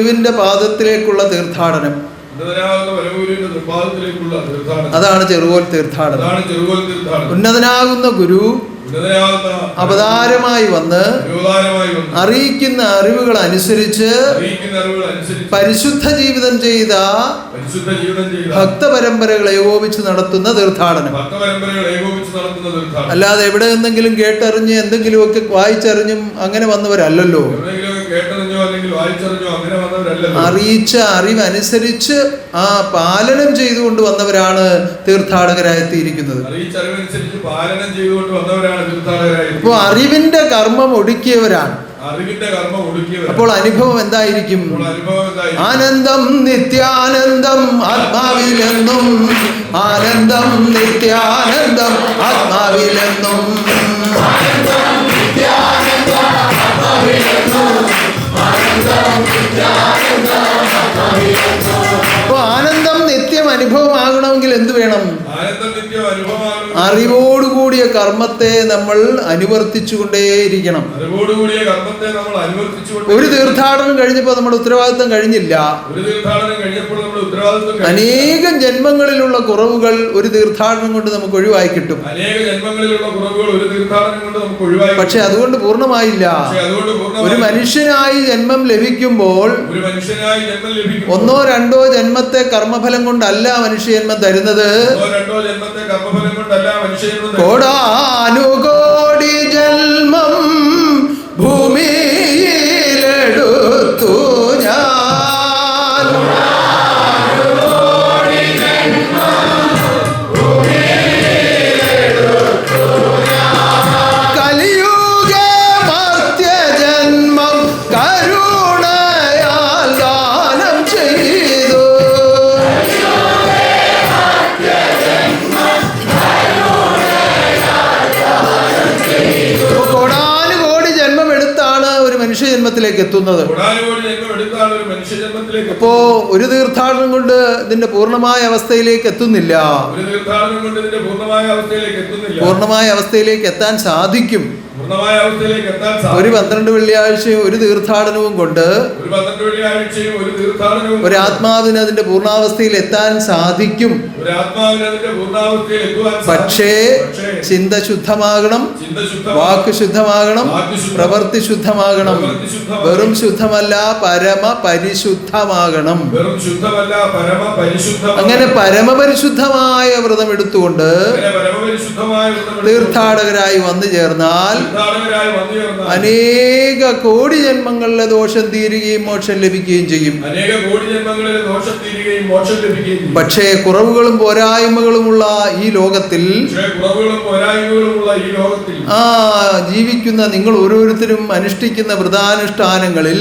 ഗുരുവിന്റെ പാദത്തിലേക്കുള്ള തീർത്ഥാടനം. ഉന്നതനാകുന്ന പരമഗുരുവിന്റെ തൃപ്പാദത്തിലേക്കുള്ള തീർത്ഥാടനം. അതാണ് ചെറുകോൽ തീർത്ഥാടനം. അതാണ് ചെറുകോൽ തീർത്ഥാടനം. ഉന്നതനാകുന്ന ഗുരു അവതാരമായി വന്ന് അറിയിക്കുന്ന അറിവുകൾ അനുസരിച്ച് പരിശുദ്ധ ജീവിതം ചെയ്ത ഭക്തപരമ്പരകൾ ഏകോപിച്ച് നടത്തുന്ന തീർത്ഥാടനം. അല്ലാതെ എവിടെ നിന്നെങ്കിലും കേട്ടറിഞ്ഞ് എന്തെങ്കിലുമൊക്കെ വായിച്ചറിഞ്ഞും അങ്ങനെ വന്നവരല്ലല്ലോ. അറിയിച്ച അറിവനുസരിച്ച് ആ പാലനം ചെയ്തുകൊണ്ട് വന്നവരാണ് തീർത്ഥാടകരായെത്തിയിരിക്കുന്നത്. അപ്പോൾ അറിവിന്റെ കർമ്മം ഒടുക്കിയവരാണ്. അപ്പോൾ അനുഭവം എന്തായിരിക്കും? ആനന്ദം നിത്യാനന്ദം ആത്മാവിലെന്നും, ആനന്ദം നിത്യാനന്ദം ആത്മാവിലെന്നും. അപ്പോൾ ആനന്ദം നിത്യം അനുഭവമാകണമെങ്കിൽ എന്ത് വേണം? അറിവോടുകൂടിയ കർമ്മത്തെ നമ്മൾ അനുവർത്തിച്ചുകൊണ്ടേയിരിക്കണം. ഒരു തീർത്ഥാടനം കഴിഞ്ഞപ്പോൾ നമ്മുടെ ഉത്തരവാദിത്വം കഴിഞ്ഞില്ല. അനേകം ജന്മങ്ങളിലുള്ള കുറവുകൾ ഒരു തീർത്ഥാടനം കൊണ്ട് നമുക്ക് ഒഴിവായി കിട്ടും. പക്ഷെ അതുകൊണ്ട് പൂർണ്ണമായില്ല. ഒരു മനുഷ്യനായി ജന്മം ലഭിക്കുമ്പോൾ ഒന്നോ രണ്ടോ ജന്മത്തെ കർമ്മഫലം കൊണ്ടല്ല മനുഷ്യജന്മം തരുന്നത്. കോടാനുകോടി ജന്മം ഭൂമിയിലെടുത്തു ഞാൻ, കലിയുഗ മർത്യജന്മം കരുണയാൽ ദാനം ചെയ്തു. കോടാനുകോടി ജന്മം എടുത്താണ് ഒരു മനുഷ്യജന്മത്തിലേക്ക് എത്തുന്നത്. അപ്പോ ഒരു തീർത്ഥാടനം കൊണ്ട് ഇതിന്റെ പൂർണ്ണമായ അവസ്ഥയിലേക്ക് എത്തുന്നില്ല. പൂർണ്ണമായ അവസ്ഥയിലേക്ക് എത്താൻ സാധിക്കും. ഒരു 12 വെള്ളിയാഴ്ചയും ഒരു തീർത്ഥാടനവും കൊണ്ട് ഒരു ആത്മാവിന് അതിന്റെ പൂർണ്ണാവസ്ഥയിൽ എത്താൻ സാധിക്കും. പക്ഷേ ചിന്ത ശുദ്ധമാകണം, വാക്ക് ശുദ്ധമാകണം, പ്രവൃത്തി ശുദ്ധമാകണം. വെറും ശുദ്ധമല്ല, പരമ പരിശുദ്ധമാകണം. അങ്ങനെ പരമപരിശുദ്ധമായ വ്രതം എടുത്തുകൊണ്ട് തീർത്ഥാടകരായി വന്നു ചേർന്നാൽ അനേക കോടി ജന്മങ്ങളിലെ ദോഷം തീരുകയും മോക്ഷം ലഭിക്കുകയും ചെയ്യും. പക്ഷേ കുറവുകളും പോരായ്മകളുമുള്ള ഈ ലോകത്തിൽ ജീവിക്കുന്ന നിങ്ങൾ ഓരോരുത്തരും അനുഷ്ഠിക്കുന്ന വ്രതാനുഷ്ഠാനങ്ങളിൽ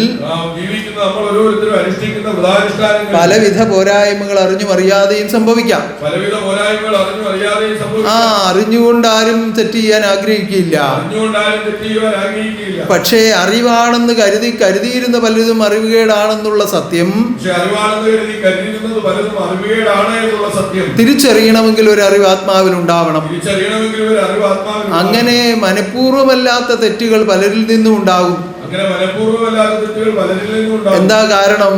പലവിധ പോരായ്മകൾ അറിഞ്ഞും അറിയാതെയും സംഭവിക്കാം. അറിഞ്ഞുകൊണ്ടാരും തെറ്റ് ചെയ്യാൻ ആഗ്രഹിക്കില്ല. പക്ഷേ അറിവാണെന്ന് കരുതിയിരുന്ന പലതും അറിവുകേടാണെന്നുള്ള സത്യം തിരിച്ചറിയണമെങ്കിൽ ഒരു അറിവ് ആത്മാവിൽ ഉണ്ടാവണം. അങ്ങനെ മനഃപൂർവ്വമല്ലാത്ത തെറ്റുകൾ പലരിൽ നിന്നും ഉണ്ടാകും. എന്താ കാരണം?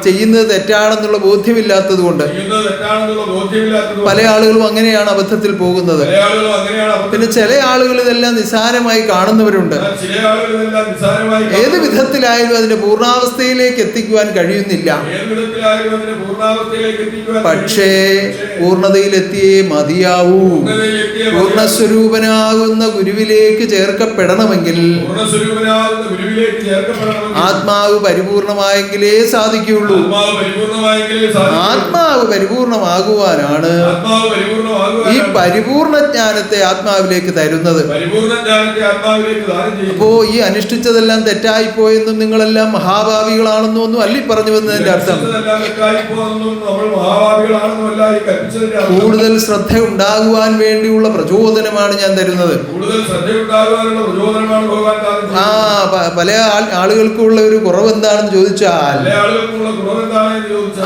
ചെയ്യുന്നത് തെറ്റാണെന്നുള്ള ബോധ്യമില്ലാത്തത് കൊണ്ട്. പല ആളുകളും അങ്ങനെയാണ് അബദ്ധത്തിൽ പോകുന്നത്. പിന്നെ ചില ആളുകൾ ഇതെല്ലാം നിസ്സാരമായി കാണുന്നവരുണ്ട്. ഏത് വിധത്തിലായാലും അതിന്റെ പൂർണ്ണാവസ്ഥയിലേക്ക് എത്തിക്കുവാൻ കഴിയുന്നില്ല. പക്ഷേ പൂർണ്ണതയിലെത്തിയേ മതിയാവൂ. പൂർണ്ണസ്വരൂപനാകുന്ന ഗുരുവിലേക്ക് ചേർക്കപ്പെടണമെങ്കിൽ ആത്മാവ് പരിപൂർണമായെങ്കിലേ സാധിക്കുകയുള്ളൂ. ആത്മാവ് പരിപൂർണമാകുവാനാണ് ഈ പരിപൂർണ ജ്ഞാനത്തെ ആത്മാവിലേക്ക് തരുന്നത്. അപ്പോ ഈ അനുഷ്ഠിച്ചതെല്ലാം തെറ്റായി പോയെന്നും നിങ്ങളെല്ലാം മഹാഭാവികളാണെന്നും ഒന്നും അല്ലി പറഞ്ഞു വന്നതിന്റെ അർത്ഥം. കൂടുതൽ ശ്രദ്ധ ഉണ്ടാകുവാൻ വേണ്ടിയുള്ള പ്രചോദനമാണ് ഞാൻ തരുന്നത്. പല ആളുകൾക്കുള്ള ഒരു കുറവ് എന്താണെന്ന് ചോദിച്ചാൽ, പല ആളുകൾക്കുള്ള കുറവ് എന്താണെന്ന് ചോദിച്ചാൽ,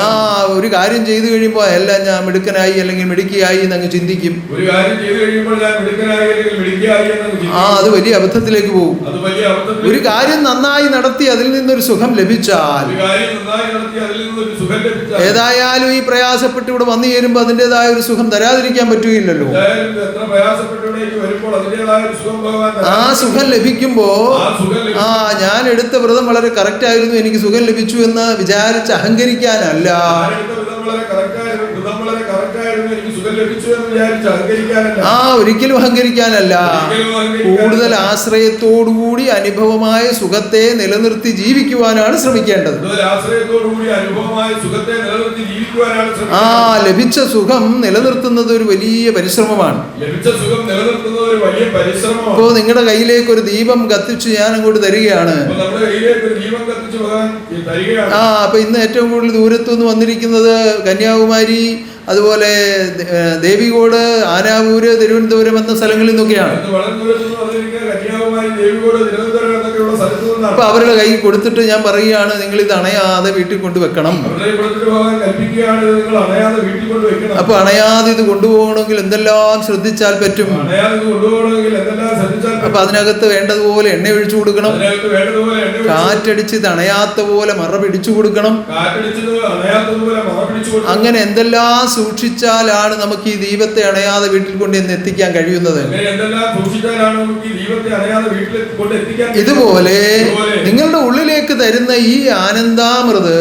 ഒരു കാര്യം ചെയ്തു കഴിയുമ്പോൾ എല്ലാം ഞാൻ മിടുക്കനായി അല്ലെങ്കിൽ മിടുക്കിയായി എന്നങ്ങ് ചിന്തിക്കും. ഒരു കാര്യം ചെയ്തു കഴിയുമ്പോൾ ഞാൻ മിടുക്കനായി അല്ലെങ്കിൽ മിടുക്കിയായി എന്നങ്ങ് ചിന്തിക്കും. അത് വലിയ അബദ്ധത്തിലേക്ക് പോകും. അത് വലിയ അബദ്ധത്തിലേക്ക്. ഒരു കാര്യം നന്നായി നടത്തി അതിൽ നിന്നൊരു സുഖം ലഭിച്ചാൽ, ഒരു കാര്യം നന്നായി നടത്തി അതിൽ നിന്നൊരു സുഖം ലഭിച്ചാൽ, ഏതായാലും ഈ പ്രയാസപ്പെട്ട് ഇവിടെ വന്നു ചേരുമ്പോൾ അതിൻ്റെതായ ഒരു സുഖം തരാതിരിക്കാൻ പറ്റുകയില്ലല്ലോ. ഏതായാലും എത്ര പ്രയാസപ്പെട്ട് ഇവിടേക്ക് വരുമ്പോൾ അതിന്റേതായ ഒരു സുഖം ഭഗവാൻ തരാൻ. ആ സുഖം ലഭിക്കുമ്പോ ഞാൻ എടുത്ത വ്രതം വളരെ കറക്റ്റ് ആയിരുന്നു, എനിക്ക് സുഖം ലഭിച്ചു എന്ന് വിചാരിച്ച് അഹങ്കരിക്കാനല്ല. ഒരിക്കലും അഹങ്കരിക്കാനല്ല. കൂടുതൽ ആശ്രയത്തോടുകൂടി അനുഭവമായ സുഖത്തെ നിലനിർത്തി ജീവിക്കുവാനാണ് ശ്രമിക്കേണ്ടത്. ലഭിച്ച സുഖം നിലനിർത്തുന്നത് ഒരു വലിയ പരിശ്രമമാണ്. ഇപ്പോ നിങ്ങളുടെ കയ്യിലേക്ക് ഒരു ദീപം കത്തിച്ച് ഞാൻ അങ്ങോട്ട് തരികയാണ്. അപ്പൊ ഇന്ന് ഏറ്റവും കൂടുതൽ ദൂരത്തുനിന്ന് വന്നിരിക്കുന്നത് കന്യാകുമാരി, അതുപോലെ ദേവികോട്, ആനാവൂര്, തിരുവനന്തപുരം എന്ന സ്ഥലങ്ങളിൽ നിന്നൊക്കെയാണ്. അപ്പൊ അവരുടെ കയ്യിൽ കൊടുത്തിട്ട് ഞാൻ പറയുകയാണ്, നിങ്ങൾ ഇത് അണയാതെ വീട്ടിൽ കൊണ്ടുവെക്കണം. അപ്പൊ അണയാതെ ഇത് കൊണ്ടുപോകണമെങ്കിൽ എന്തെല്ലാം ശ്രദ്ധിച്ചാൽ പറ്റും. അപ്പൊ അതിനകത്ത് വേണ്ടതുപോലെ എണ്ണ ഒഴിച്ചു കൊടുക്കണം, കാറ്റടിച്ച് ഇത് അണയാത്ത പോലെ മറ പിടിച്ചു കൊടുക്കണം. അങ്ങനെ എന്തെല്ലാം സൂക്ഷിച്ചാലാണ് നമുക്ക് ഈ ദീപത്തെ അണയാതെ വീട്ടിൽ കൊണ്ട് എത്തിക്കാൻ കഴിയുന്നത്. ഇതുപോലെ നിങ്ങളുടെ ഉള്ളിലേക്ക് തരുന്ന ഈ ആനന്ദാമൃത്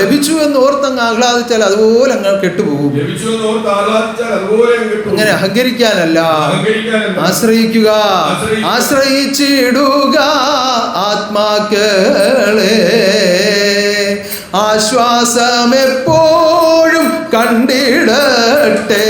ലഭിച്ചു എന്ന് ഓർത്തങ്ങ് ആഹ്ലാദിച്ചാൽ അതുപോലെ അങ്ങ് കെട്ടുപോകും. അങ്ങനെ അഹങ്കരിക്കാനല്ല, ആശ്രയിക്കുക, ആശ്രയിച്ചിടുക ആത്മാക്കളെ, ആശ്വാസമെപ്പോഴും കണ്ടിടട്ടെ.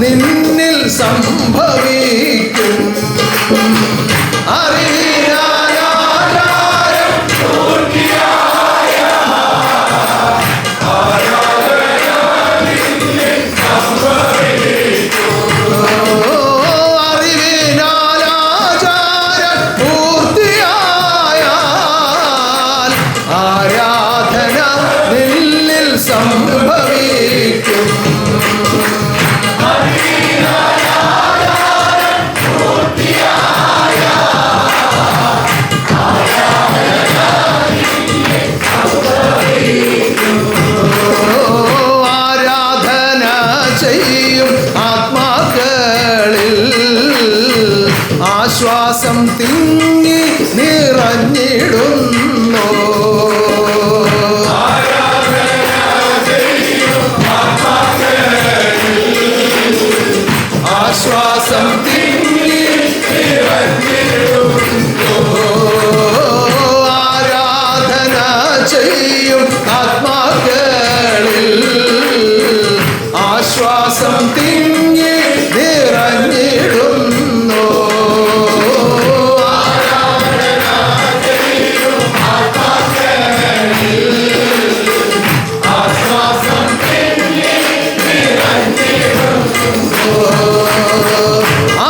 നിന്നിൽ സംഭവിക്കും. അറിവിനാലാചാരം അറിവിനാലാചാരം പൂർത്തിയായാൽ ആരാധന നിന്നിൽ സംഭവിക്കും. ആരാധന ചെയ്യും ആത്മാക്കളിൽ ആശ്വാസം തിങ്ങി നിറഞ്ഞിടുന്നു. ആശ്വാസം തിങ്ങി ആരാധന ചെയ്യും ആത്മാക്കളിൽ ആശ്വാസം തിങ്ങി നിറഞ്ഞിടുന്നു.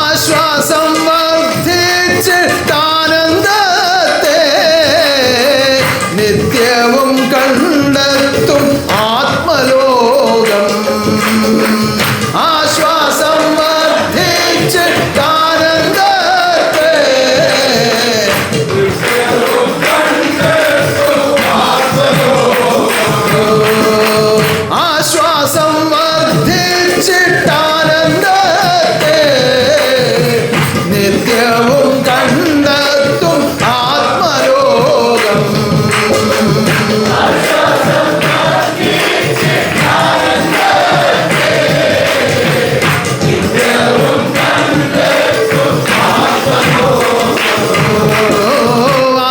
ആശ്വാസം വർദ്ധിച്ചിട്ടാനന്ദത്തെ നിത്യവും കണ്ടെത്തും ആത്മലോകം. ആശ്വാസം വർദ്ധിച്ചിട്ടാനന്ദത്തെ ആശ്വാസം വർദ്ധിച്ചിട്ടാനന്ദത്തെ നിത്യവും കണ്ടെത്തും ആത്മലോകം.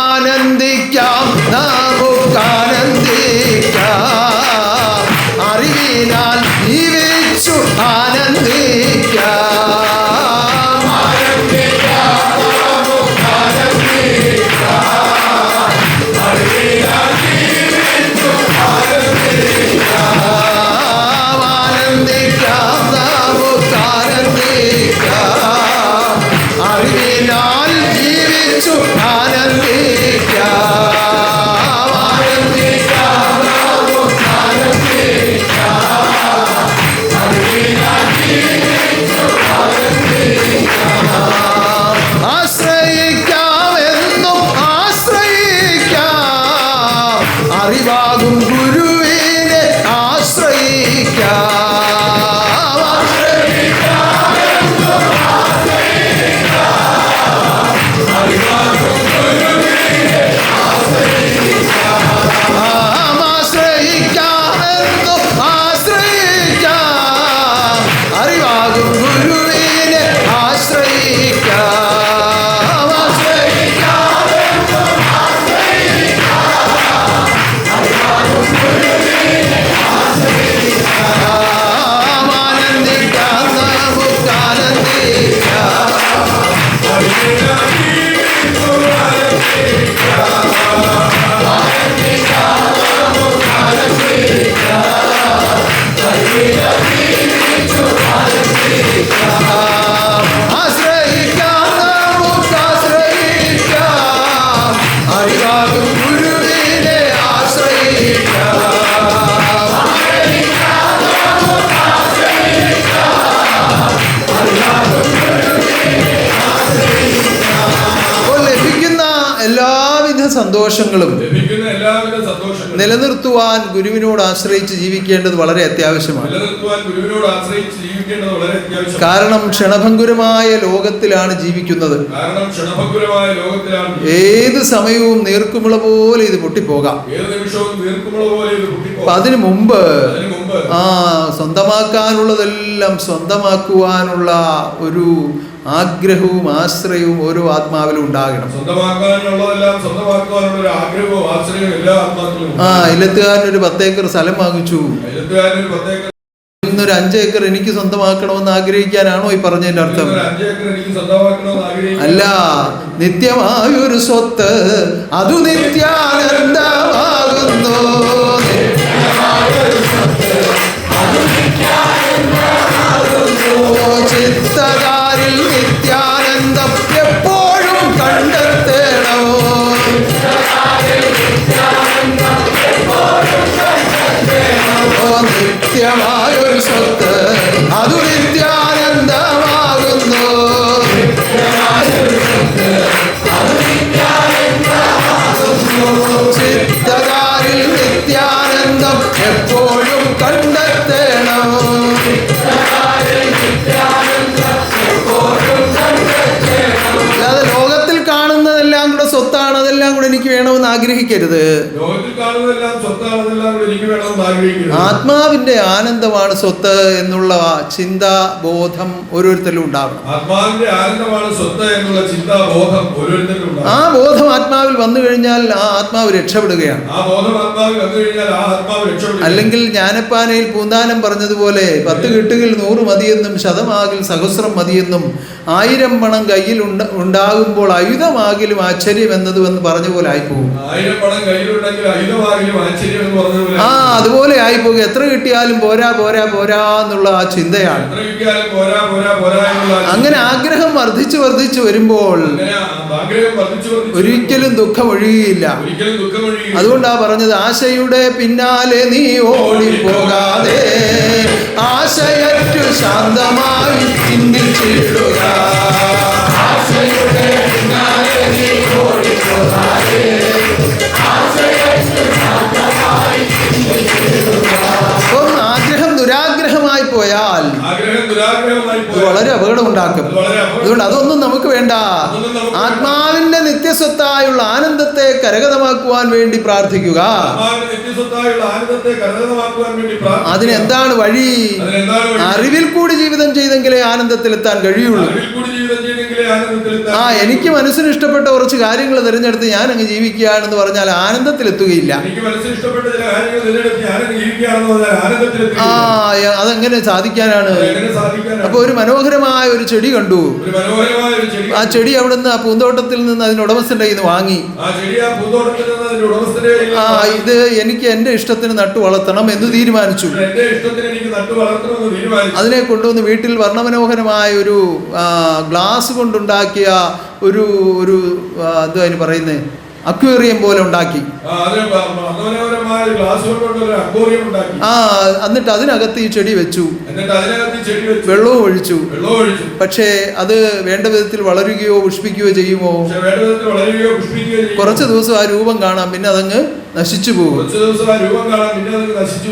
ആനന്ദിക്കാം നമുക്കാനന്ദിക്കാം അറിവിനാൽ ജീവിച്ചു ആനന്ദിക്കാം. ആനന്ദിക്കാം നമുക്കാനന്ദിക്കാം അറിവിനാൽ ജീവിച്ചു ആനന്ദിക്കാം. ആനന്ദിക്കാം ആശ്രയിക്കാം എന്നും ആശ്രയിക്കാം അറിവാകും ഗുരുവിനെ ആശ്രയിക്കാം. ആശ്രയിക്കാം എന്നും ആശ്രയിക്കാം അറിവാകും ഗുരുവിനെ ആശ്രയിക്കാം. ആനന്ദിക്കാം നമുക്കാനന്ദിക്കാം ആശ്രയിക്കാം നമുക്കാശ്രയിക്കാം അറിവാകും ഗുരുവിനെ ആശ്രയിക്കാം. അപ്പോൾ ലഭിക്കുന്ന എല്ലാവിധ സന്തോഷങ്ങളും ലഭിക്കുന്ന എല്ലാവിധ സന്തോഷങ്ങളും നിലനിർത്തുവാൻ ഗുരുവിനോട് ആശ്രയിച്ച് ജീവിക്കേണ്ടത് വളരെ അത്യാവശ്യമാണ്. നിലനിർത്തുവാൻ ഗുരുവിനോട് ആശ്രയിച്ച് ജീവിക്കേണ്ടത് വളരെ അത്യാവശ്യമാണ്. കാരണം ക്ഷണഭങ്കുരമായ ലോകത്തിലാണ് ജീവിക്കുന്നത്. കാരണം ക്ഷണഭങ്കുരമായ ലോകത്തിലാണ് ഏത് സമയവും നീർക്കുമുള പോലെ ഇത് പൊട്ടിപ്പോകാം. ഏത് നിമിഷവും നീർക്കുമുള പോലെ ഇത് പൊട്ടിപ്പോകും. അപ്പൊ അതിനു മുമ്പ് സ്വന്തമാക്കാനുള്ളതെല്ലാം സ്വന്തമാക്കുവാനുള്ള ഒരു ആഗ്രഹവും ആശ്രയവും ഓരോ ആത്മാവിലും ഉണ്ടാകണം. സ്വന്തമാക്കാനുള്ളതെല്ലാം സ്വന്തമാക്കുവാനുള്ള ഒരു ആഗ്രഹവും ആശ്രയവും എല്ലാ ആത്മാക്കളും. ഇല്ലത്തുകാരനൊരു 10 ഏക്കർ സ്ഥലം വാങ്ങിച്ചു. ഇന്നൊരു 5 ഏക്കർ എനിക്ക് സ്വന്തമാക്കണമെന്ന് ആഗ്രഹിക്കാനാണോ ഈ പറഞ്ഞതിന്റെ അർത്ഥം? ഒരു 5 ഏക്കർ എനിക്ക് സ്വന്തമാക്കണമെന്ന് ആഗ്രഹിക്കുന്നു. അല്ല, നിത്യമായൊരു സ്വത്ത് അതു നിത്യാനന്ദമാകുന്നു. ചിത്തകാരിൽ നിത്യാനന്ദം എപ്പോഴും കണ്ടെത്തണോ. നിത്യമായൊരു സ്വത്ത് അതു നിത്യാനന്ദമാകുന്നു. ചിത്തകാരിൽ നിത്യാനന്ദം എപ്പോഴും കണ്ടെത്തണം. അല്ലാതെ ലോകത്തിൽ കാണുന്നതെല്ലാം കൂടെ സ്വത്താണ്, അതെല്ലാം കൂടെ എനിക്ക് വേണമെന്ന് ആഗ്രഹിക്കരുത്. ലോകത്തിൽ കാണുന്നതെല്ലാം സ്വത്താണ്, അതെല്ലാം കൂടെ എനിക്ക് വേണമെന്ന് ആഗ്രഹിക്കുന്നു. ആത്മാവിന്റെ ആനന്ദമാണ് സ്വത്ത് എന്നുള്ള ചിന്താ ബോധം ഓരോരുത്തരിലും ഉണ്ടാവണം. ആത്മാവിന്റെ ആനന്ദമാണ് സ്വത്ത് എന്നുള്ള ചിന്താ ബോധം ഓരോരുത്തരിലും ഉണ്ടാവണം. ആ ബോധം ആത്മാവിൽ വന്നു കഴിഞ്ഞാൽ ആ ആത്മാവ് രക്ഷപ്പെടുകയാണ്. ആ ബോധം ആത്മാവിൽ വന്നു കഴിഞ്ഞാൽ ആ ആത്മാവ് രക്ഷപ്പെടും. അല്ലെങ്കിൽ ജ്ഞാനപ്പാനയിൽ പൂന്താനം പറഞ്ഞതുപോലെ 10 കിട്ടുകിൽ 100 മതിയെന്നും 100 സഹസ്രം മതിയെന്നും 1000 പണം കയ്യിൽ ഉണ്ടാകുമ്പോൾ ആയുധമാകിലും ആശ്ചര്യം എന്നതെന്ന് പറഞ്ഞ പോലെ ആയിപ്പോകും. 1000 പണം കയ്യിലുണ്ടെങ്കിൽ ആയുധമാകിലും ആശ്ചര്യം എന്ന് പറഞ്ഞ പോലെ അതുപോലെ ആയിപ്പോകും. എത്ര കിട്ടിയാലും പോരാ പോരാ പോരാ എന്നുള്ള ആ ചിന്തയാണ്. എത്ര കിട്ടിയാലും പോരാ പോരാ പോരാ എന്നുള്ള അങ്ങനെ ആഗ്രഹം വർദ്ധിച്ചു വർദ്ധിച്ചു വരുമ്പോൾ ഒരിക്കലും ദുഃഖം ഒഴിയുകയില്ല. അതുകൊണ്ടാ പറഞ്ഞത്, ആശയുടെ പിന്നാലെ നീ ഓടിപ്പോകാതെ ആശയറ്റു ശാന്തമായി ചിന്തിച്ചിടുക. അപ്പം ആഗ്രഹം ദുരാഗ്രഹമായി പോയാൽ വളരെ അപകടമുണ്ടാക്കും. അതുകൊണ്ട് അതൊന്നും നമുക്ക് വേണ്ട. ആത്മാവിന്റെ നിത്യസ്വത്തായുള്ള ആനന്ദത്തെ കരഗതമാക്കുവാൻ വേണ്ടി പ്രാർത്ഥിക്കുക. അതിനെന്താണ് വഴി? അറിവിൽ കൂടി ജീവിതം ചെയ്തെങ്കിലേ ആനന്ദത്തിലെത്താൻ കഴിയുള്ളൂ. എനിക്ക് മനസ്സിന് ഇഷ്ടപ്പെട്ട കുറച്ച് കാര്യങ്ങൾ തിരഞ്ഞെടുത്ത് ഞാൻ അങ്ങ് ജീവിക്കുകയാണെന്ന് പറഞ്ഞാൽ ആനന്ദത്തിലെത്തുകയില്ല. അതെങ്ങനെ സാധിക്കാനാണ്? അപ്പൊ ഒരു മനോഹരമായ ഒരു ചെടി കണ്ടു. ആ ചെടി അവിടുന്ന് ആ പൂന്തോട്ടത്തിൽ നിന്ന് അതിന് ഉടമസ്ഥന്റെ കയ്യിൽ നിന്ന് വാങ്ങി. ഇത് എനിക്ക് എന്റെ ഇഷ്ടത്തിന് നട്ടു വളർത്തണം എന്ന് തീരുമാനിച്ചു. അതിനെ കൊണ്ടുവന്ന് വീട്ടിൽ വർണ്ണമനോഹരമായ ഒരു ഗ്ലാസ് കൊണ്ടുണ്ടാക്കിയ ഒരു എന്തോ അതിന് പറയുന്നത്, അക്വേറിയം പോലെ ഉണ്ടാക്കി. എന്നിട്ട് അതിനകത്ത് ഈ ചെടി വെച്ചു, വെള്ളവും ഒഴിച്ചു. പക്ഷേ അത് വേണ്ട വിധത്തിൽ വളരുകയോ പുഷ്പിക്കുകയോ ചെയ്യുമോ? കുറച്ച് ദിവസം ആ രൂപം കാണാം, പിന്നെ അതങ്ങ് നശിച്ചു പോകും.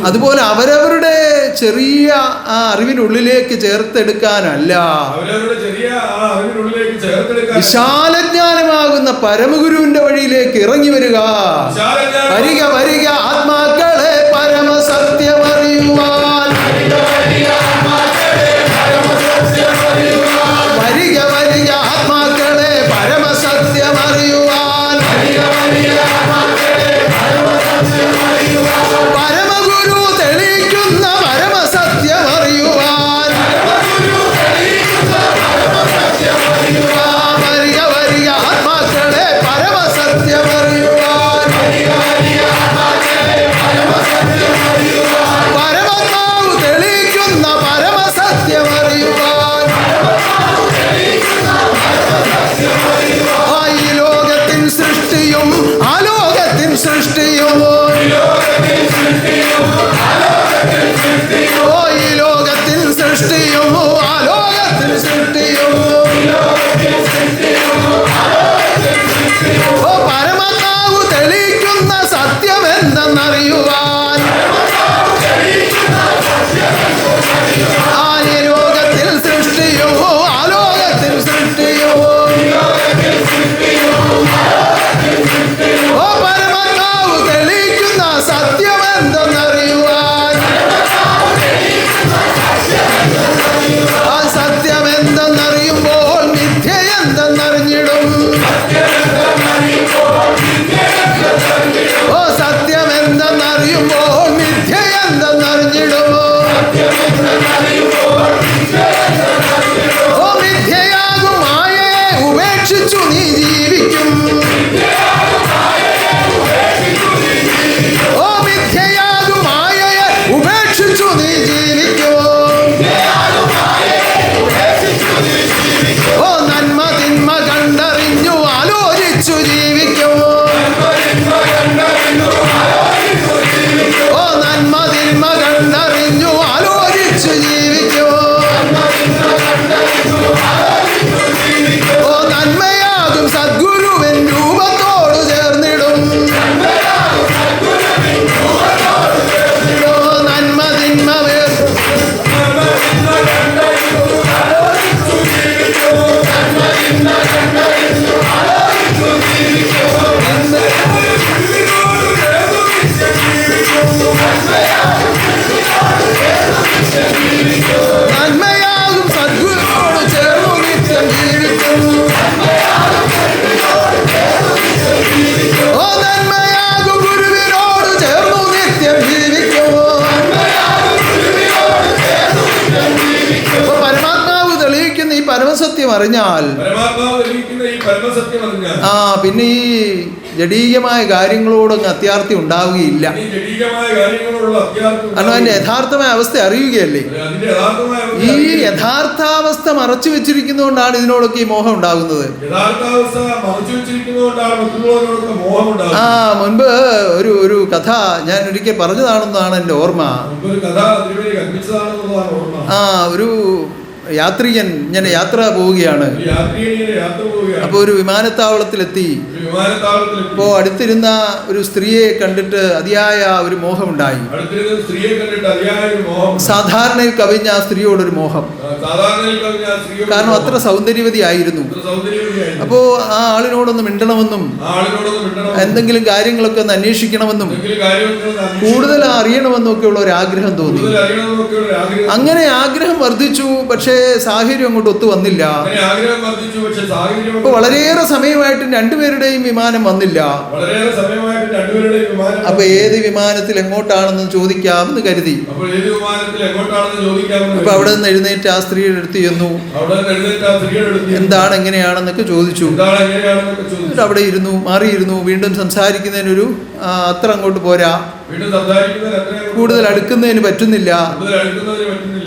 അതുപോലെ അവരവരുടെ ചെറിയ ആ അറിവിനുള്ളിലേക്ക് ചേർത്തെടുക്കാനല്ല, വിശാലജ്ഞാനമാകുന്ന പരമഗുരുവിന്റെ വഴിയിലേക്ക് ഇറങ്ങി വരിക. വരിക വരിക ആത്മാക്കളെ പരമസത്യമറിയുവാൻ, വരിക വരിക ആത്മാക്കളെ പരമസത്യമറിയുവാൻ, പരമഗുരു തെളിയിക്കുന്ന പരമസത്യമറിയുവാൻ, വരിക വരിക ആത്മാക്കളെ പരമസത്യമറിയുവാൻ, പരമാത്മാവ് തെളിയിക്കുന്ന പരമസത്യമറിയുവാൻ. ഈ ലോകത്തിൻ സൃഷ്ടിയും ആലോകത്തിൻ സൃഷ്ടിയും, ഈ ലോകത്തിൻ സൃഷ്ടിയും ആലോകത്തിൻ സൃഷ്ടിയും പരമാത്മാവ് തെളിയിക്കുന്ന സത്യമെന്തെന്നറിയുവാൻ, ഈ ലോകത്തിൽ സൃഷ്ടിയോ ആലോകത്തിൽ സൃഷ്ടിയോ പരമസത്യം അറിഞ്ഞാൽ പരമാത്മാവ് തെളിയിക്കുന്ന ഈ പരമസത്യം അറിഞ്ഞാൽ പിന്നെ ഈ ജഡീയമായ കാര്യങ്ങളോടൊന്നും അത്യാർത്തി ഉണ്ടാവുകയില്ല. ഈ ജഡീകമായ കാര്യങ്ങളോടുള്ള അത്യാർത്തി കാരണം അതിന്റെ യഥാർത്ഥമായ അവസ്ഥ അറിയുകയല്ലേ. അതിന്റെ യഥാർത്ഥമായ ഈ യഥാർത്ഥാവസ്ഥ മറച്ചു വെച്ചിരിക്കുന്നതുകൊണ്ടാണ് ഇതിനോടൊക്കെ ഈ മോഹം ഉണ്ടാകുന്നത്. യഥാർത്ഥാവസ്ഥ മറച്ചു വെച്ചിരിക്കുന്നതുകൊണ്ടാണ് മറ്റുള്ളവരോടൊക്കെ മോഹം ഉണ്ടാകുന്നത്. മുൻപ് ഒരു കഥ ഞാൻ ഒരിക്കൽ പറഞ്ഞതാണെന്നാണ് എൻ്റെ ഓർമ്മ. ഒരു കഥ തിരുവഴി കൽപ്പിച്ചതാണെന്നുള്ളതാണ് ഓർമ്മ. ഒരു യാത്രികൻ ഇങ്ങനെ യാത്ര പോവുകയാണ്. അപ്പോൾ ഒരു വിമാനത്താവളത്തിലെത്തി. അപ്പോൾ അടുത്തിരുന്ന ഒരു സ്ത്രീയെ കണ്ടിട്ട് അതിയായ ഒരു മോഹമുണ്ടായി. സാധാരണയിൽ കവിഞ്ഞ ആ സ്ത്രീയോടൊരു മോഹം. കാരണം അത്ര സൗന്ദര്യവതിയായിരുന്നു. അപ്പോൾ ആ ആളിനോടൊന്ന് മിണ്ടണമെന്നും എന്തെങ്കിലും കാര്യങ്ങളൊക്കെ ഒന്ന് അന്വേഷിക്കണമെന്നും കൂടുതൽ അറിയണമെന്നും ഒക്കെ ഉള്ള ഒരു ആഗ്രഹം തോന്നി. അങ്ങനെ ആഗ്രഹം വർദ്ധിച്ചു. പക്ഷേ സാഹചര്യം അങ്ങോട്ട് ഒത്തു വന്നില്ല. അപ്പൊ വളരെയേറെ സമയമായിട്ടും രണ്ടുപേരുടെയും വിമാനം വന്നില്ല. അപ്പൊ ഏത് വിമാനത്തിൽ എങ്ങോട്ടാണെന്ന് ചോദിക്കാമെന്ന് കരുതി. അപ്പൊ അവിടെ നിന്ന് എഴുന്നേറ്റ് ആ സ്ത്രീയുടെ അടുത്ത് ചെന്നു. എന്താണ് എങ്ങനെയാണെന്നൊക്കെ ചോദിച്ചു. അവിടെ ഇരുന്നു, മാറിയിരുന്നു. വീണ്ടും സംസാരിക്കുന്നതിനൊരു അത്ര അങ്ങോട്ട് പോരാ, കൂടുതൽ അടുക്കുന്നതിന് പറ്റുന്നില്ല.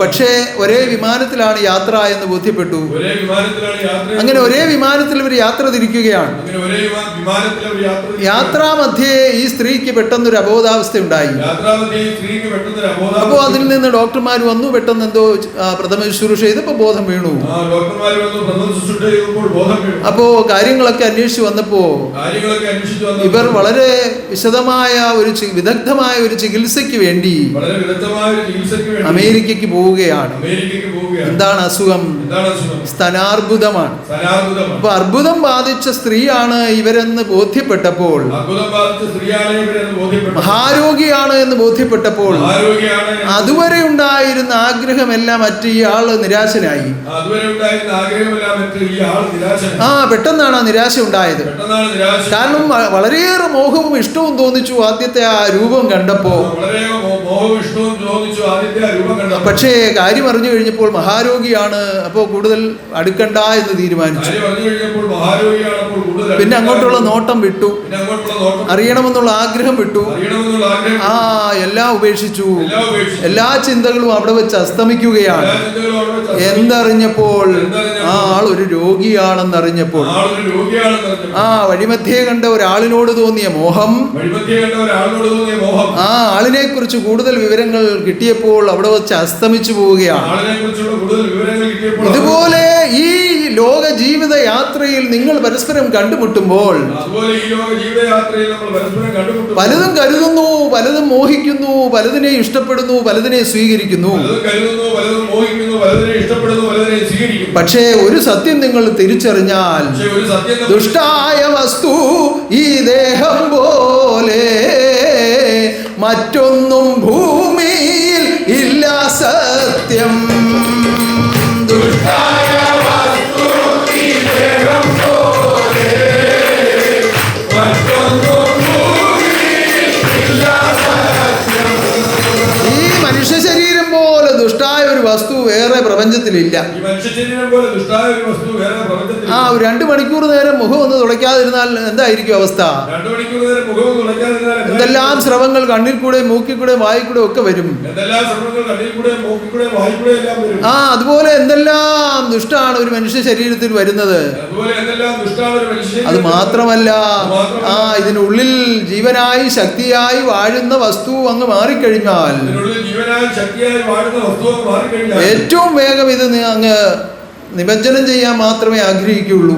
പക്ഷേ ഒരേ വിമാനത്തിലാണ് യാത്ര എന്ന് ബോധ്യപ്പെട്ടു. അങ്ങനെ ഒരേ വിമാനത്തിൽ ഇവർ യാത്ര തിരിക്കുകയാണ്. യാത്രാമധ്യേ ഈ സ്ത്രീക്ക് പെട്ടെന്നൊരു അബോധാവസ്ഥ ഉണ്ടായി. അപ്പോൾ അതിൽ നിന്ന് ഡോക്ടർമാർ വന്നു. പെട്ടെന്ന് എന്തോ പ്രഥമ ശുശ്രൂഷ ചെയ്തപ്പോൾ ബോധം വീണു. അപ്പോ കാര്യങ്ങളൊക്കെ അന്വേഷിച്ചു വന്നപ്പോ ഇവർ വളരെ വിശദമായ വിദഗ്ധമായ ഒരു ചികിത്സയ്ക്ക് വേണ്ടി അമേരിക്കയ്ക്ക് പോവുകയാണ്. എന്താണ് അസുഖം? സ്തനാർബുദമാണ്. അപ്പൊ അർബുദം ബാധിച്ച സ്ത്രീയാണ് ഇവരെന്ന് ബോധ്യപ്പെട്ടപ്പോൾ, മഹാരോഗിയാണ് എന്ന് ബോധ്യപ്പെട്ടപ്പോൾ അതുവരെ ഉണ്ടായിരുന്ന ആഗ്രഹമെല്ലാം മറ്റ് ഇയാള് നിരാശനായി. പെട്ടെന്നാണ് ആ നിരാശ ഉണ്ടായത്. കാരണം വളരെയേറെ മോഹവും ഇഷ്ടവും തോന്നിച്ചു ആദ്യത്തെ ആ രൂപം കണ്ടപ്പോ. പക്ഷേ കാര്യം അറിഞ്ഞു കഴിഞ്ഞപ്പോൾ മഹാരോഗിയാണ്. അപ്പോൾ കൂടുതൽ അടുക്കണ്ട എന്ന് തീരുമാനിച്ചു. പിന്നെ അങ്ങോട്ടുള്ള നോട്ടം വിട്ടു, അറിയണമെന്നുള്ള ആഗ്രഹം വിട്ടു. എല്ലാം ഉപേക്ഷിച്ചു. എല്ലാ ചിന്തകളും അവിടെ വെച്ച് അസ്തമിക്കുകയാണ്. എന്തറിഞ്ഞപ്പോൾ ആ ആൾ ഒരു രോഗിയാണെന്നറിഞ്ഞപ്പോൾ, വഴിമധ്യേ കണ്ട ഒരാളിനോട് തോന്നിയ മോഹം, ആ ആളിനെ കുറിച്ച് കൂടുതൽ വിവരങ്ങൾ കിട്ടിയപ്പോൾ അവിടെ വെച്ച് അസ്തമിച്ചു പോവുകയാണ്. ഇതുപോലെ ഈ ലോക ജീവിത യാത്രയിൽ നിങ്ങൾ പരസ്പരം കണ്ടുമുട്ടുമ്പോൾ പലതും കരുതുന്നു, പലതും മോഹിക്കുന്നു, പലതിനെ ഇഷ്ടപ്പെടുന്നു, പലതിനെ സ്വീകരിക്കുന്നു. പക്ഷേ ഒരു സത്യം നിങ്ങൾ തിരിച്ചറിഞ്ഞാൽ, ദുഷ്ടായ വസ്തു ഈ ദേഹം പോലെ മറ്റൊന്നും ഭൂമിയിൽ ഇല്ല സത്യം. ഈ മനുഷ്യ ശരീരം പോലെ ദുഷ്ടായ ഒരു വസ്തു വേറെ പ്രപഞ്ചത്തിലില്ല. ഒരു 2 മണിക്കൂർ നേരം മുഖം ഒന്ന് തുളയ്ക്കാതിരുന്നാൽ എന്തായിരിക്കും അവസ്ഥ? എന്തെല്ലാം സ്രവങ്ങൾ കണ്ണിൽ കൂടെ, മൂക്കിൽ കൂടെ, വായിൽ കൂടെ ഒക്കെ വരും. അതുപോലെ എന്തെല്ലാം ദുഷ്ടാണ് ഒരു മനുഷ്യ ശരീരത്തിൽ വരുന്നത്. അത് മാത്രമല്ല, ഇതിനുള്ളിൽ ജീവനായി ശക്തിയായി വാഴുന്ന വസ്തു അങ്ങ് മാറിക്കഴിഞ്ഞാൽ ഏറ്റവും വേഗം ഇത് അങ്ങ് നിമജ്ജനം ചെയ്യാൻ മാത്രമേ ആഗ്രഹിക്കുകയുള്ളൂ.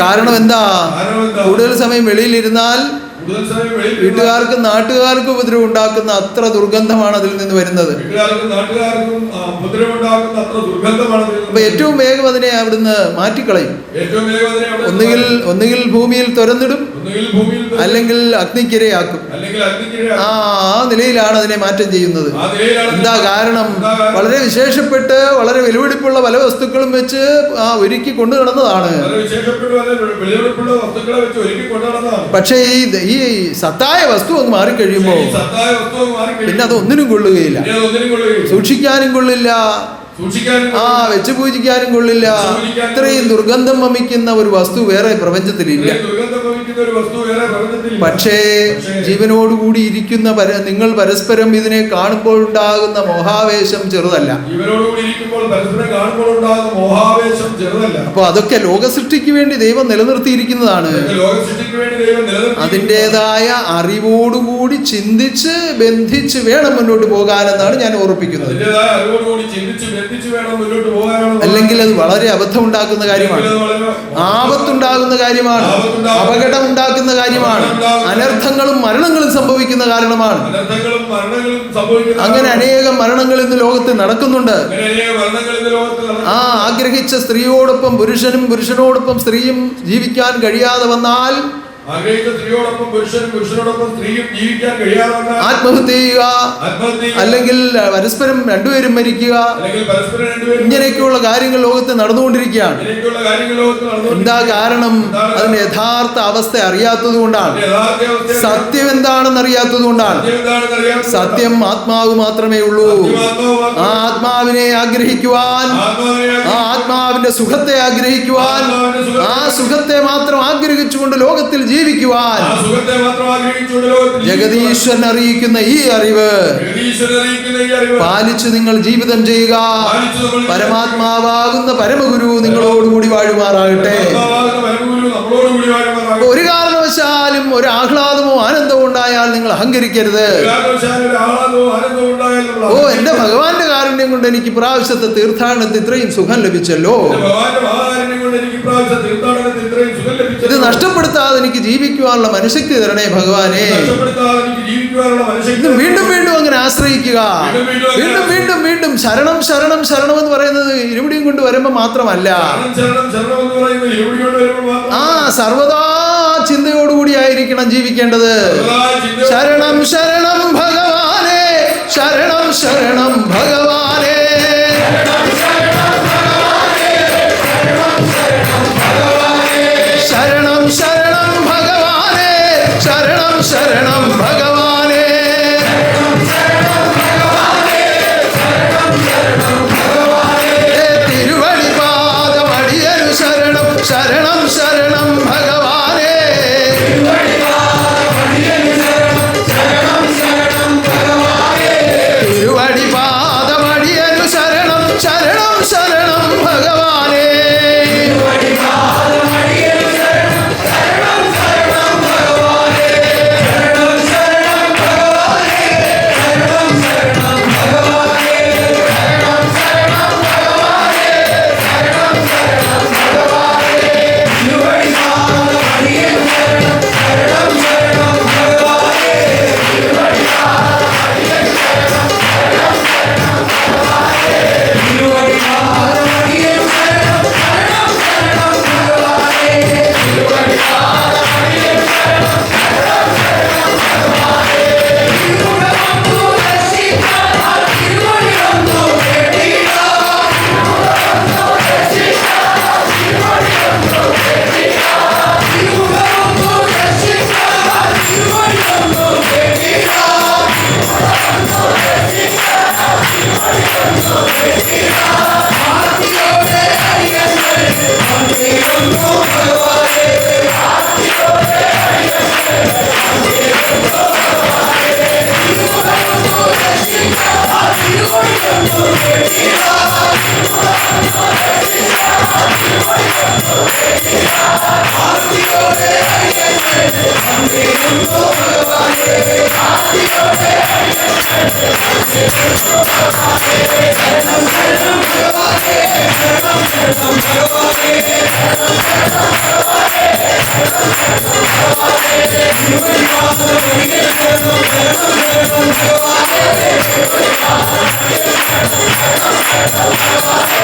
കാരണം എന്താ? കൂടുതൽ സമയം വെളിയിലിരുന്നാൽ വീട്ടുകാർക്കും നാട്ടുകാർക്കും ഉപദ്രവം ഉണ്ടാക്കുന്ന അത്ര ദുർഗന്ധമാണ് അതിൽ നിന്ന് വരുന്നത്. അപ്പൊ ഏറ്റവും വേഗം അതിനെ അവിടുന്ന് മാറ്റിക്കളയും. ഒന്നുകിൽ ഭൂമിയിൽ തുരന്നിടും, അല്ലെങ്കിൽ അഗ്നിക്കിരയാക്കും. ആ നിലയിലാണ് അതിനെ മാറ്റം ചെയ്യുന്നത്. എന്താ കാരണം? വളരെ വിശേഷപ്പെട്ട് വളരെ വിലപിടിപ്പുള്ള പല വസ്തുക്കളും വെച്ച് ഒരുക്കി കൊണ്ടു നടന്നതാണ്. പക്ഷേ ഈ സത്തായ വസ്തു അങ്ങ് മാറിക്കഴിയുമ്പോ പിന്നെ അത് ഒന്നിനും കൊള്ളുകയില്ല, സൂക്ഷിക്കാനും കൊള്ളില്ല, വെച്ച് പൂജിക്കാനും കൊള്ളില്ല. ഇത്രയും ദുർഗന്ധം വമിക്കുന്ന ഒരു വസ്തു വേറെ പ്രപഞ്ചത്തിലില്ല. പക്ഷേ ജീവനോടുകൂടി ഇരിക്കുന്ന നിങ്ങൾ പരസ്പരം ഇതിനെ കാണുമ്പോൾ ഉണ്ടാകുന്ന മോഹാവേശം ചെറുതല്ല. അപ്പൊ അതൊക്കെ ലോകസൃഷ്ടിക്ക് വേണ്ടി ദൈവം നിലനിർത്തിയിരിക്കുന്നതാണ്. അതിൻ്റെതായ അറിവോടുകൂടി ചിന്തിച്ച് ബന്ധിച്ച് വേണം മുന്നോട്ട് പോകാനെന്നാണ് ഞാൻ ഓർപ്പിക്കുന്നത്. അല്ലെങ്കിൽ അത് വളരെ അബദ്ധമുണ്ടാക്കുന്ന കാര്യമാണ്, ആപത്തുണ്ടാകുന്ന കാര്യമാണ്, അപകടം ഉണ്ടാക്കുന്ന കാര്യമാണ്, അനർത്ഥങ്ങളും മരണങ്ങളും സംഭവിക്കുന്ന കാരണമാണ്. അങ്ങനെ അനേകം മരണങ്ങൾ ഇന്ന് ലോകത്ത് നടക്കുന്നുണ്ട്. ആഗ്രഹിച്ച സ്ത്രീയോടൊപ്പം പുരുഷനും പുരുഷനോടൊപ്പം സ്ത്രീയും ജീവിക്കാൻ കഴിയാതെ വന്നാൽ ആത്മഹത്യ ചെയ്യുക, അല്ലെങ്കിൽ പരസ്പരം രണ്ടുപേരും മരിക്കുക, ഇങ്ങനെയൊക്കെയുള്ള കാര്യങ്ങൾ ലോകത്ത് നടന്നുകൊണ്ടിരിക്കുകയാണ്. എന്താ കാരണം? അതിന്റെ യഥാർത്ഥ അവസ്ഥ അറിയാത്തത് കൊണ്ടാണ്. സത്യം എന്താണെന്ന് അറിയാത്തത് കൊണ്ടാണ്. സത്യം ആത്മാവ് മാത്രമേ ഉള്ളൂ. ആ ആത്മാവിനെ ആഗ്രഹിക്കുവാൻ, ആ ആത്മാവിന്റെ സുഖത്തെ ആഗ്രഹിക്കുവാൻ, ആ സുഖത്തെ മാത്രം ആഗ്രഹിച്ചുകൊണ്ട് ലോകത്തിൽ ജീവിക്കുവാൻ ജഗദീശ്വരൻ അറിയിക്കുന്ന ഈ അറിവ് പാലിച്ച് നിങ്ങൾ ജീവിതം ചെയ്യുക. പരമാത്മാവാകുന്ന പരമഗുരു നിങ്ങളോടുകൂടി വാഴുമാറാകട്ടെ. ഒരു കാരണവശാലും ഒരു ആഹ്ലാദമോ ആനന്ദമോ ഉണ്ടായാൽ നിങ്ങൾ അഹങ്കരിക്കരുത്. എന്റെ ഭഗവാന്റെ കാരുണ്യം കൊണ്ട് എനിക്ക് പ്രാവശ്യത്തെ തീർത്ഥാടനത്തിൽ ഇത്രയും സുഖം ലഭിച്ചല്ലോ, ഇത് നഷ്ടപ്പെടുത്താതെ എനിക്ക് ജീവിക്കുവാനുള്ള മനഃശക്തി തരണേ ഭഗവാനെ. വീണ്ടും വീണ്ടും അങ്ങനെ ആശ്രയിക്കുക. വീണ്ടും വീണ്ടും വീണ്ടും ശരണം ശരണം ശരണം എന്ന് പറയുന്നത് ഇരുമുടിയും കൊണ്ട് വരുമ്പോ മാത്രമല്ല, സർവദാ ചിന്തയോടുകൂടി ആയിരിക്കണം ജീവിക്കേണ്ടത്. ശരണം ശരണം ഭഗവാനെ, ശരണം ശരണം ഭഗവാനെ, ശരണം ശരണം ഭഗവാനെ, ശരണം ശരണം ഭഗവാനെ, തിരുവടിപാദമടിയനു ശരണം ശരണം ശരണം ഭഗവാനെ, തിരുവടിപാദമടിയനു ശരണം ശരണം ശരണം ഭഗവാനെ. Bye.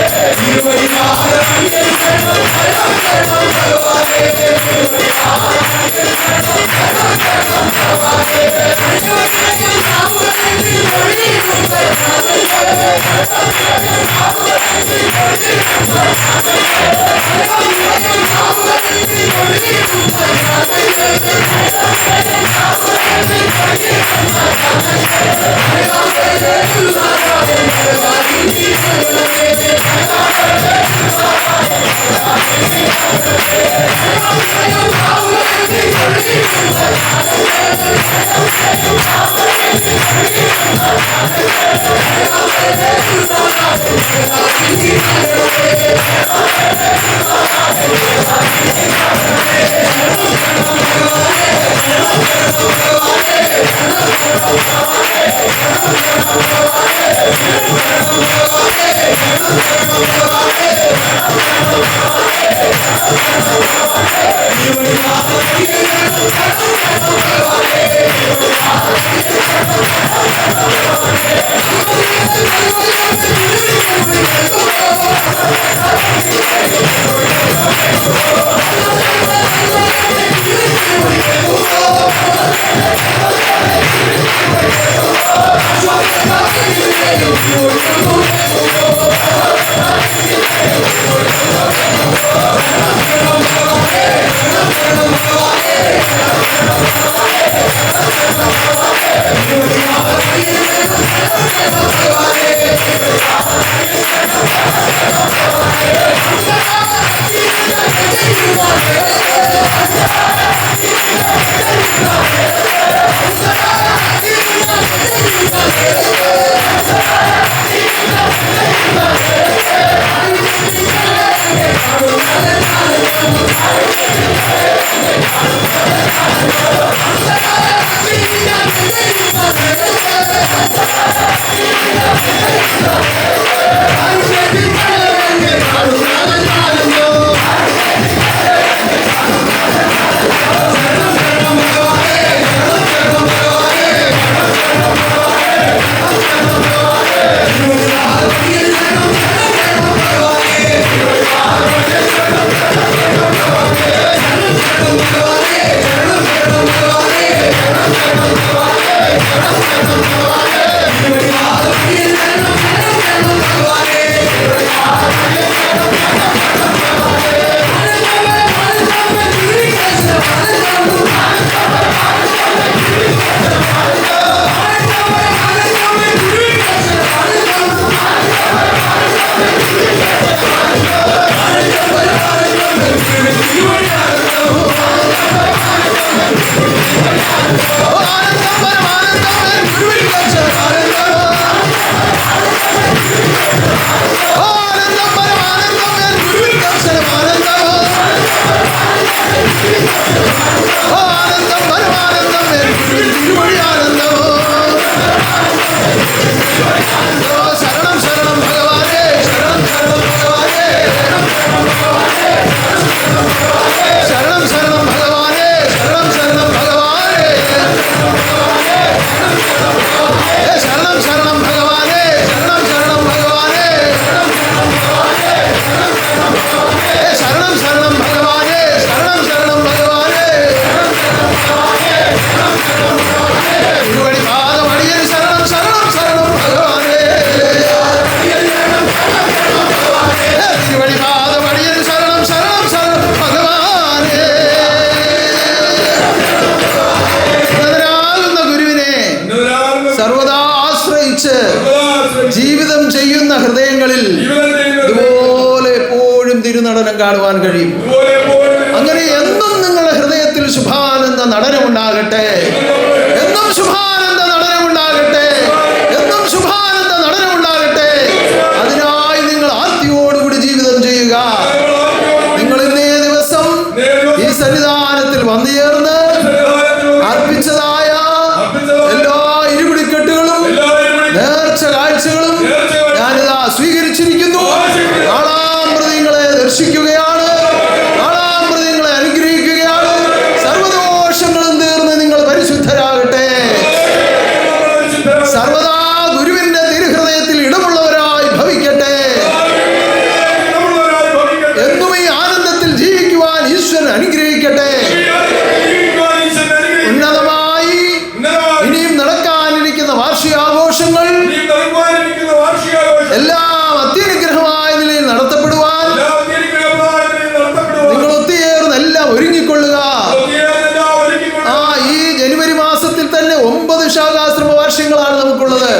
തിരുവടിപാദമടിയൻ ശരണം ശരണം ശരണം ഭഗവാനേ. ഉന്നതനാകുന്ന ഗുരുവിനെ സർവദാ ആശ്രയിച്ച് ജീവിതം ചെയ്യുന്ന ഹൃദയങ്ങളിൽ ഇതുപോലെ എപ്പോഴും തിരുനടനം കാണുവാൻ കഴിയും. അങ്ങനെ എന്നും നിങ്ങളുടെ ഹൃദയത്തിൽ ശുഭാനന്ദ നടനമുണ്ടാകട്ടെ. എന്നും ശുഭാനന്ദ നടനമുണ്ടാകട്ടെ. എന്നും ശുഭാനന്ദ നടനമുണ്ടാകട്ടെ. അതിനായി നിങ്ങൾ ആർത്തിയോടുകൂടി ജീവിതം ചെയ്യുക. നിങ്ങൾ ഇന്നേ ദിവസം ഈ സന്നിധാനത്തിൽ വന്നു ചേർന്ന് അർപ്പിച്ചതായ എല്ലാ ഇരുപിടിക്കെട്ടുകളും നേർച്ച കാഴ്ചകളും ഞാനിതാ സ്വീകരിച്ചിരിക്കുന്നു. നാളാം പ്രതി നിങ്ങളെ ദർശിക്കുകയാണ്. നാളാം പ്രതി നിങ്ങളെ അനുഗ്രഹിക്കുകയാണ്. സർവദോഷങ്ങളും തീർന്ന് നിങ്ങൾ പരിശുദ്ധരാകട്ടെ. സർവദാ ഗുരുവിന്റെ തിരുഹൃദയത്തിൽ ഇടമുള്ളവരായി ഭവിക്കട്ടെ. എന്നും ഈ ആനന്ദത്തിൽ ജീവിക്കുവാൻ ഈശ്വരൻ അനുഗ്രഹിക്കട്ടെ. ഉന്നതമായി ഇനിയും നടക്കാനിരിക്കുന്ന വാർഷികാഘോഷങ്ങൾ എല്ലാം അത്യനുഗ്രഹമായ നിലയിൽ നടത്തപ്പെടുവാൻ നിങ്ങൾ ഒത്തുചേർന്ന് എല്ലാം ഒരുങ്ങിക്കൊള്ളുക. ഈ ജനുവരി മാസത്തിൽ തന്നെ 9 ശാഖാശ്രമ വാർഷികങ്ങളാണ് നമുക്കുള്ളത്.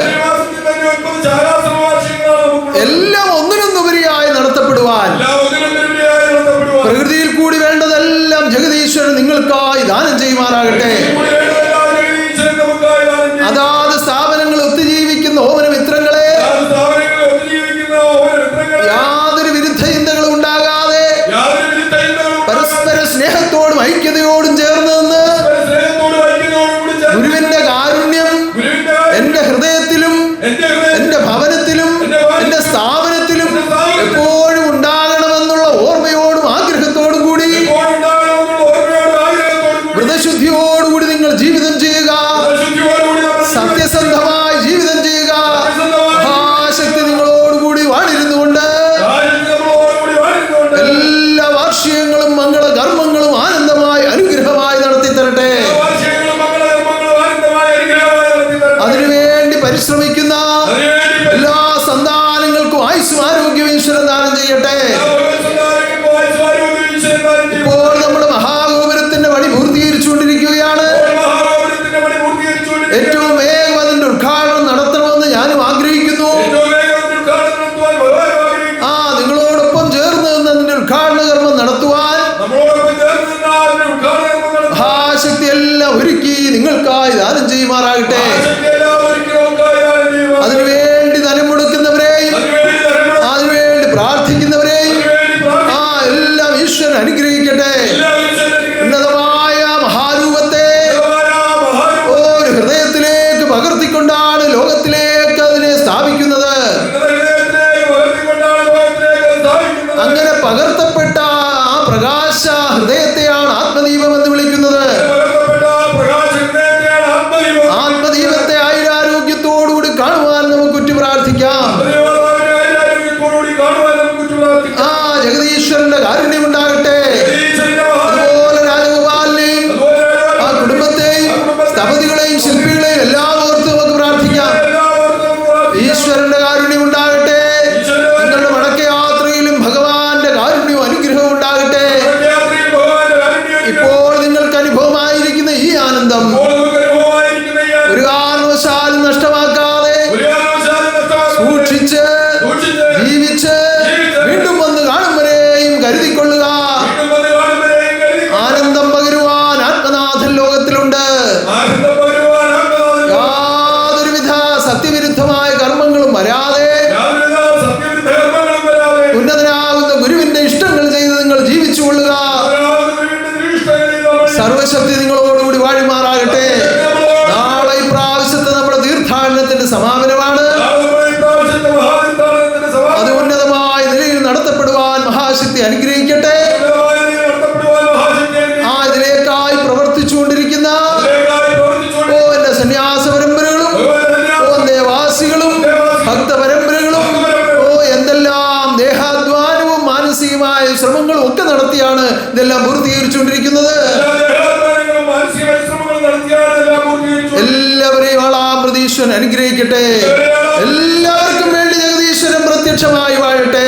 എല്ലാം ഒന്നിനൊന്നുപരിയായി നടത്തപ്പെടുവാൻ പ്രകൃതിയിൽ കൂടി വേണ്ടതെല്ലാം ജഗദീശ്വരൻ നിങ്ങൾക്കായി ദാനം ചെയ്യുമാറാകട്ടെ. അതാത് സ്ഥാപനങ്ങൾ ഒത്തുജീവിക്കുന്ന ഓമന മിത്രങ്ങളെ യാതൊരു വിരുദ്ധ ചിന്തകളും ഉണ്ടാകാതെ പരസ്പര സ്നേഹത്തോടും ഐക്യതയോടും ചേർന്ന് നിന്ന് ഗുരുവിന്റെ കാരുണ്യം എന്റെ ഹൃദയത്തിലും എന്റെ ഭവനത്തിലും എന്റെ സ്ഥാപനത്തിലും എപ്പോഴും ഉണ്ടാകണമെന്നുള്ള ഓർമ്മയോടും ആഗ്രഹത്തോടും കൂടി വ്രതശുദ്ധിയോടുകൂടി നിങ്ങൾ ജീവിതം ചെയ്യുക. സത്യസന്ധമായി ജീവിതം ചെയ്യുക. മഹാശക്തി നിങ്ങളോടുകൂടി വാണിരുന്നുകൊണ്ട് എല്ലാ വാർഷികങ്ങളും മംഗളകർമ്മങ്ങളും ആനന്ദമായി അനുഗ്രഹമായി നടത്തി തരട്ടെ. അതിനുവേണ്ടി പരിശ്രമിക്കുന്ന എല്ലാ സന്താനങ്ങൾക്കും ആയുസ്സും ആരോഗ്യവും ഈശ്വരൻ ദാനം ചെയ്യട്ടെ. ഇപ്പോൾ നമ്മുടെ മഹാഗോപുരത്തിന്റെ പണി പൂർത്തീകരിച്ചുകൊണ്ടിരിക്കുകയാണ്. ഏറ്റവും വേഗം അതിന്റെ ഉദ്ഘാടനം നടത്തണമെന്ന് ഞാനും ആഗ്രഹിക്കുന്നു. നിങ്ങളോടൊപ്പം ചേർന്ന് നിന്ന് അതിന്റെ ഉദ്ഘാടന കർമ്മം നടത്തുവാൻ മഹാശക്തി എല്ലാം ഒരുക്കി നിങ്ങൾക്കായി ദാനം ചെയ്യുമാറാകട്ടെ. അതിനുവേണ്ടി ധനം മുടക്കുന്നവരെയും അതിനുവേണ്ടി പ്രാർത്ഥിക്കുന്നവരെയും എല്ലാം ഈശ്വരൻ അനുഗ്രഹിക്കട്ടെ. ഉന്നതമായ മഹാരൂപത്തെ ഒരു ഹൃദയത്തിലേക്ക് പകർത്തിക്കൊണ്ടാണ് ലോകത്തിലേക്ക് അതിനെ സ്ഥാപിക്കുന്നത്. അങ്ങനെ പകർത്തപ്പെട്ട ആ പ്രകാശ ഹൃദയത്തെയാണ് ആത്മദീപം എന്ന് വിളിക്കുന്നത്. ആത്മദീപത്തെ ആയുരാരോഗ്യത്തോടുകൂടി കാണുവാൻ നമുക്ക് ഉറ്റു പ്രാർത്ഥിക്കാം. ജഗദീശ്വരന്റെ കാരുണ്യം ഉണ്ടാകട്ടെ. അതുപോലെ രാജഗോപാലിനെയും ആ കുടുംബത്തെയും സ്ഥപതികളെയും ശില്പികളെയും എല്ലാം ഓർത്ത് നമുക്ക് പ്രാർത്ഥിക്കാം. ഈശ്വരന്റെ കാരുണ്യം ഉണ്ടാകട്ടെ. നിങ്ങളുടെ മടക്കയാത്രയിലും ഭഗവാന്റെ കാരുണ്യവും അനുഗ്രഹവും ഉണ്ടാകട്ടെ. ഇപ്പോൾ നിങ്ങൾക്ക് അനുഭവമായിരിക്കുന്ന ഈ ആനന്ദം ഒരു കാരണവശാലും നഷ്ടമാക്കാതെ സൂക്ഷിച്ച് ജീവിച്ച് വീണ്ടും വന്ന് കാണും വരെയും കരുതിക്കൊള്ളുക. ആനന്ദം പകരുവാൻ ആത്മനാഥൻ ലോകത്തിലുണ്ട്. യാതൊരുവിധ സത്യവിരുദ്ധമായ കർമ്മങ്ങളും വരാതെ ഉന്നതനാകുന്ന ഗുരുവിന്റെ ഇഷ്ടങ്ങൾ ചെയ്ത് നിങ്ങൾ ജീവിച്ചുകൊള്ളുക. സർവശക്തി നിങ്ങളോടുകൂടി വാഴിമാറാകട്ടെ. നാളെ ഈ പ്രാവശ്യത്തെ നമ്മുടെ തീർത്ഥാടനത്തിന്റെ സമാപനമാണ്. അത് ഉന്നതമായ നിലയിൽ നടത്തപ്പെടുവാൻ മഹാശക്തി അനുഗ്രഹിക്കട്ടെ. ഇതിലേക്കായി പ്രവർത്തിച്ചുകൊണ്ടിരിക്കുന്ന എന്റെ സന്യാസ പരമ്പരകളും ദേവാസികളും ഭക്തപരമ്പരകളും എന്തെല്ലാം ദേഹാധ്വാനവും മാനസികമായ ശ്രമങ്ങളും ഒക്കെ നടത്തിയാണ് ഇതെല്ലാം പൂർത്തീകരിച്ചുകൊണ്ടിരിക്കുന്നത്. എല്ലാവരെയും ആളാം പ്രതീശ്വരൻ അനുഗ്രഹിക്കട്ടെ. എല്ലാവർക്കും വേണ്ടി ജഗദീശ്വരൻ പ്രത്യക്ഷമായി വാഴട്ടെ.